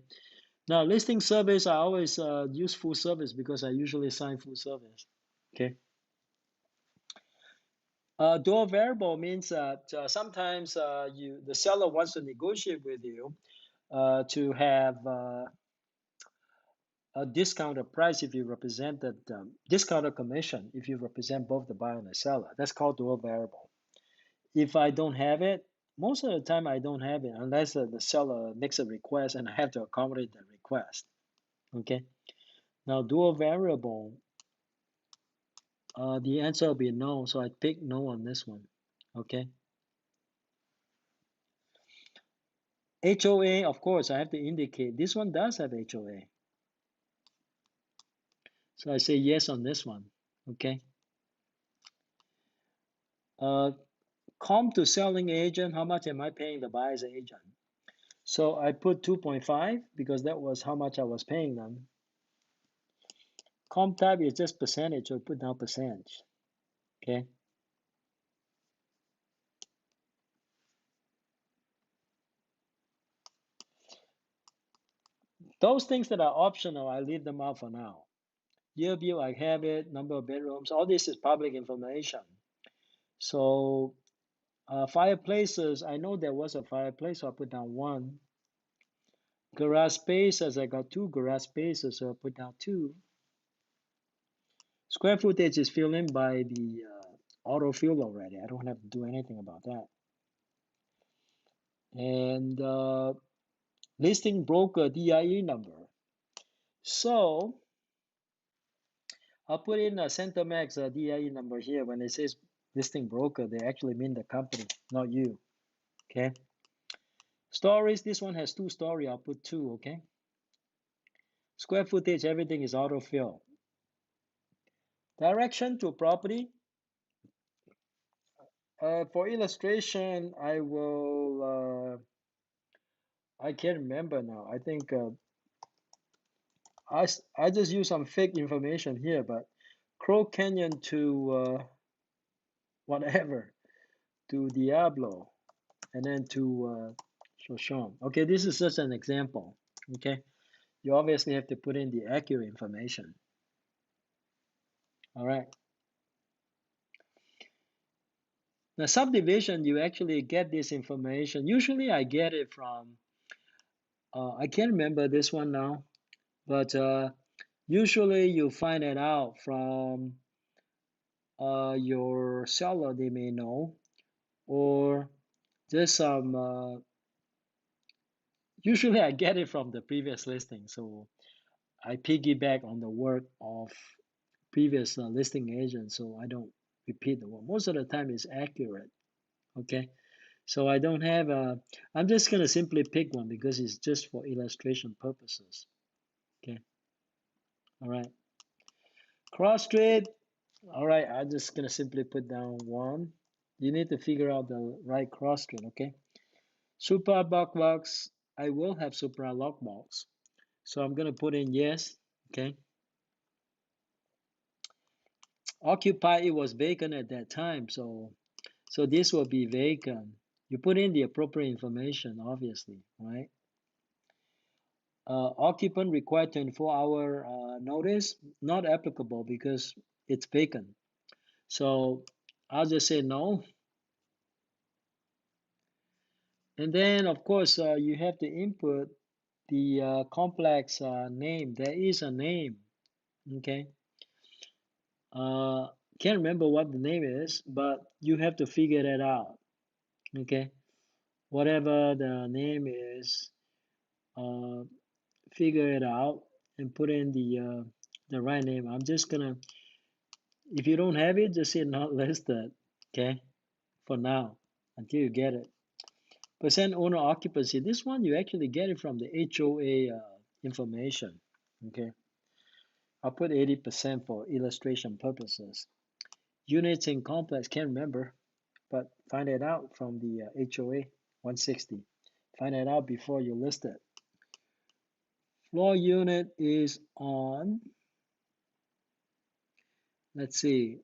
Now, listing service, I always use full service because I usually sign full service. Okay. Dual variable means that sometimes the seller wants to negotiate with you to have a discounted price if you represent the discounted commission if you represent both the buyer and the seller. That's called dual variable. If I don't have it, most of the time I don't have it unless the seller makes a request and I have to accommodate the request. Okay. Now dual variable, the answer will be no, so I pick no on this one. Okay. HOA, of course, I have to indicate this one does have HOA. So I say yes on this one. Okay. Comp to selling agent, how much am I paying the buyer's agent? So I put 2.5 because that was how much I was paying them. Comp type is just percentage, so I put down percentage. Okay. Those things that are optional, I leave them out for now. Year view, I have it, number of bedrooms, all this is public information. So fireplaces, I know there was a fireplace, so I put down 1. Garage spaces, I got 2 garage spaces, so I put down 2. Square footage is filled in by the autofill already. I don't have to do anything about that. And listing broker DIE number. So I'll put in a Centermax DIE number here. When it says listing broker, they actually mean the company, not you. Okay. Stories, this one has 2 story. I'll put 2, okay? Square footage, everything is autofill. Direction to property. For illustration, I can't remember now. I think I just use some fake information here, but Crow Canyon to whatever, to Diablo, and then to Shoshone. Okay, this is just an example. Okay, you obviously have to put in the accurate information. All right. The subdivision, you actually get this information. Usually I get it from, I can't remember this one now, but usually you find it out from your seller, they may know, or just some, usually I get it from the previous listing. So I piggyback on the work of previous listing agents, so I don't repeat the work. Most of the time it's accurate, okay? So I don't have a, I'm just going to simply pick one because it's just for illustration purposes. Okay. All right. Cross street. All right. I'm just going to simply put down 1. You need to figure out the right cross street. Okay. Supra box. I will have Supra lockbox. So I'm going to put in yes. Okay. Occupy, it was vacant at that time. So this will be vacant. You put in the appropriate information, obviously, right? Occupant required 24-hour notice, not applicable because it's vacant. So I'll just say no. And then, of course, you have to input the complex name. There is a name, okay? Uh, can't remember what the name is, but you have to figure that out, okay? Whatever the name is, uh, figure it out and put in the right name. I'm just gonna, if you don't have it, just say not listed, okay? For now, until you get it. Percent owner occupancy. This one you actually get it from the HOA information, okay? I'll put 80% for illustration purposes. Units in complex, can't remember, but find it out from the HOA 160. Find it out before you list it. Floor unit is on, let's see,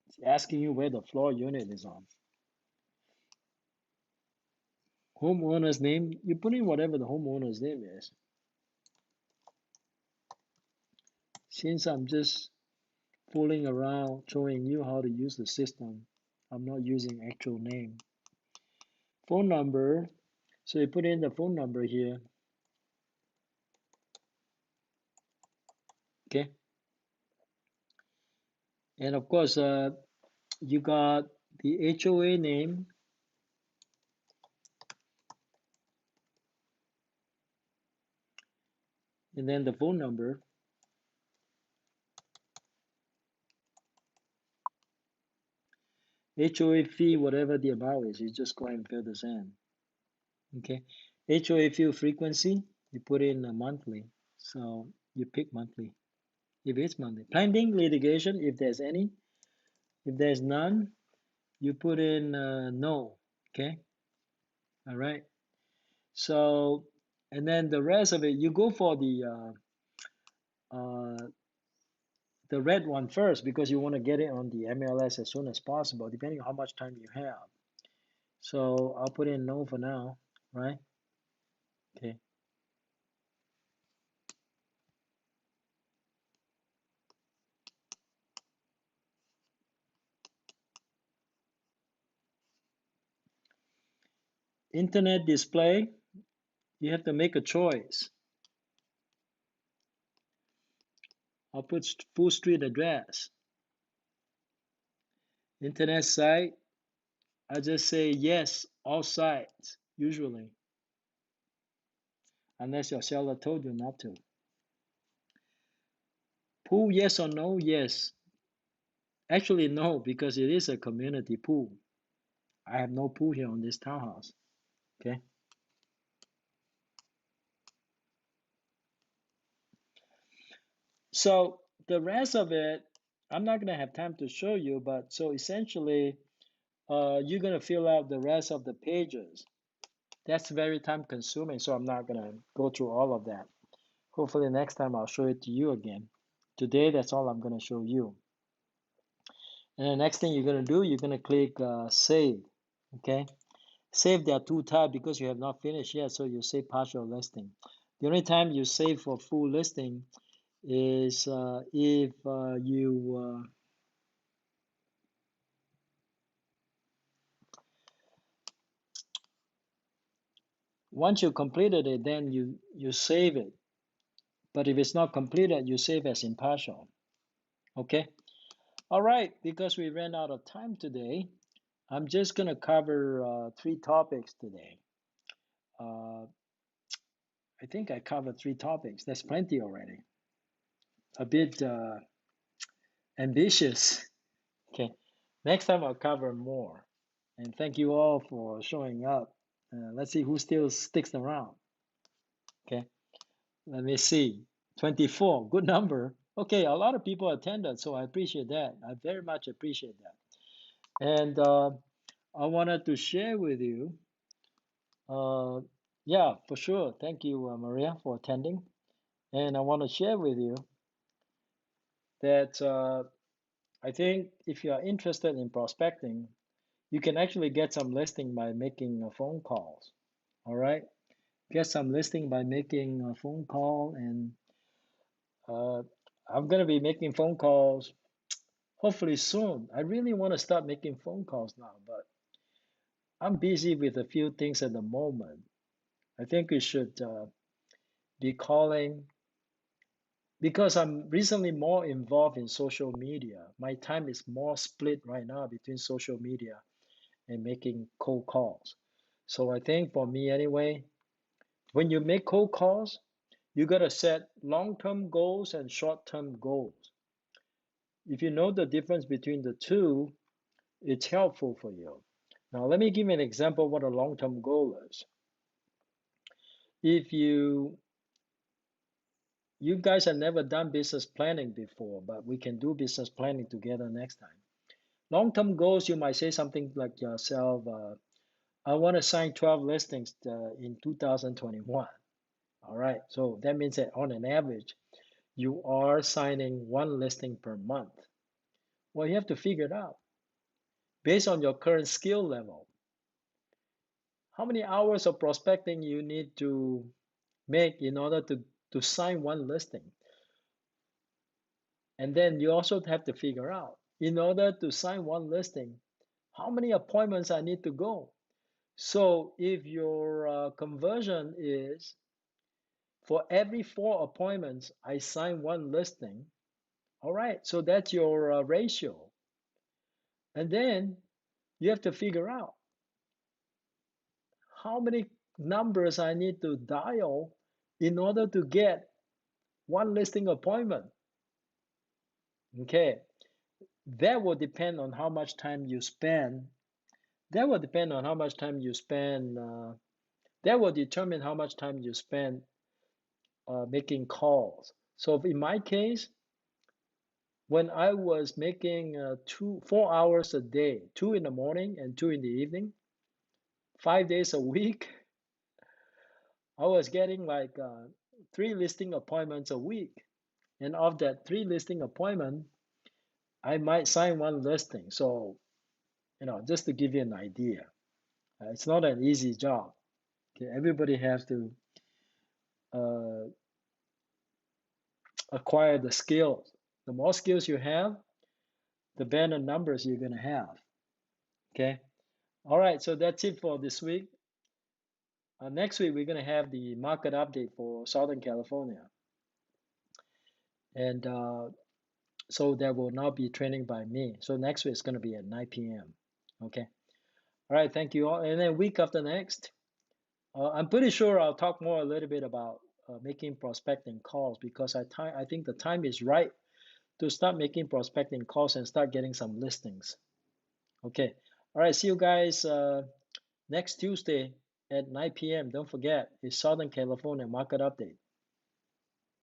it's asking you where the floor unit is on. Homeowner's name, you put in whatever the homeowner's name is. Since I'm just fooling around, showing you how to use the system, I'm not using actual name. Phone number, so you put in the phone number here, okay? And of course, you got the HOA name, and then the phone number. HOA fee, whatever the amount is, you just go ahead and fill this in. Okay. HOA fee frequency, you put in a monthly. So you pick monthly if it's monthly. Pending litigation, if there's any. If there's none, you put in no. Okay. All right. So, and then the rest of it, you go for the red one first because you want to get it on the MLS as soon as possible, depending on how much time you have. So I'll put in no for now, right? Okay. Internet display, you have to make a choice. I'll put full street address. Internet site, I just say yes, all sites, usually, unless your seller told you not to. Pool, yes or no? Yes. Actually, no, because it is a community pool. I have no pool here on this townhouse. Okay. So the rest of it, I'm not going to have time to show you, but so essentially, you're going to fill out the rest of the pages. That's very time consuming, so I'm not going to go through all of that. Hopefully next time I'll show it to you again. Today, that's all I'm going to show you. And the next thing you're going to do, you're going to click save. Okay. Save, there are two types because you have not finished yet, so you save partial listing. The only time you save for full listing is if you once you completed it, then you save it. But if it's not completed, you save as impartial. Okay. All right. Because we ran out of time today, I'm just gonna cover three topics today. Uh, I think I covered three topics. That's plenty already. A bit ambitious. Okay. Next time I'll cover more. And thank you all for showing up. Let's see who still sticks around. Okay. Let me see. 24. Good number. Okay. A lot of people attended, so I appreciate that. I very much appreciate that. And I wanted to share with you. Uh, yeah, for sure. Thank you, Maria, for attending. And I want to share with you that I think if you are interested in prospecting, you can actually get some listing by making phone calls. All right, get some listing by making a phone call, and uh, I'm gonna be making phone calls hopefully soon. I really want to start making phone calls now, but I'm busy with a few things at the moment. I think we should be calling because I'm recently more involved in social media. My time is more split right now between social media and making cold calls. So I think for me anyway, when you make cold calls, you got to set long-term goals and short-term goals. If you know the difference between the two, it's helpful for you. Now, let me give you an example of what a long-term goal is. If you guys have never done business planning before, but we can do business planning together next time. Long-term goals, you might say something like yourself, I want to sign 12 listings in 2021. All right, so that means that on an average, you are signing one listing per month. Well, you have to figure it out based on your current skill level. How many hours of prospecting you need to make in order to sign one listing? And then you also have to figure out, in order to sign one listing, how many appointments I need to go. So if your conversion is for every 4 appointments, I sign one listing, all right, so that's your ratio. And then You have to figure out how many numbers I need to dial in order to get one listing appointment. Okay, that will depend on how much time you spend. That will depend on how much time you spend. That will determine how much time you spend making calls. So in my case, when I was making 4 hours a day, 2 in the morning and 2 in the evening, 5 days a week, I was getting like 3 listing appointments a week. And of that 3 listing appointment, I might sign one listing. So, just to give you an idea, it's not an easy job. Okay, everybody has to uh, acquire the skills. The more skills you have, the better numbers you're going to have. Okay. All right. So that's it for this week. Next week, we're going to have the market update for Southern California. And so there will not be training by me. So next week is going to be at 9 p.m. Okay. All right. Thank you all. And then week after next, I'm pretty sure I'll talk more a little bit about making prospecting calls because I think the time is right to start making prospecting calls and start getting some listings. Okay. All right. See you guys next Tuesday at 9 p.m. Don't forget, it's Southern California Market Update.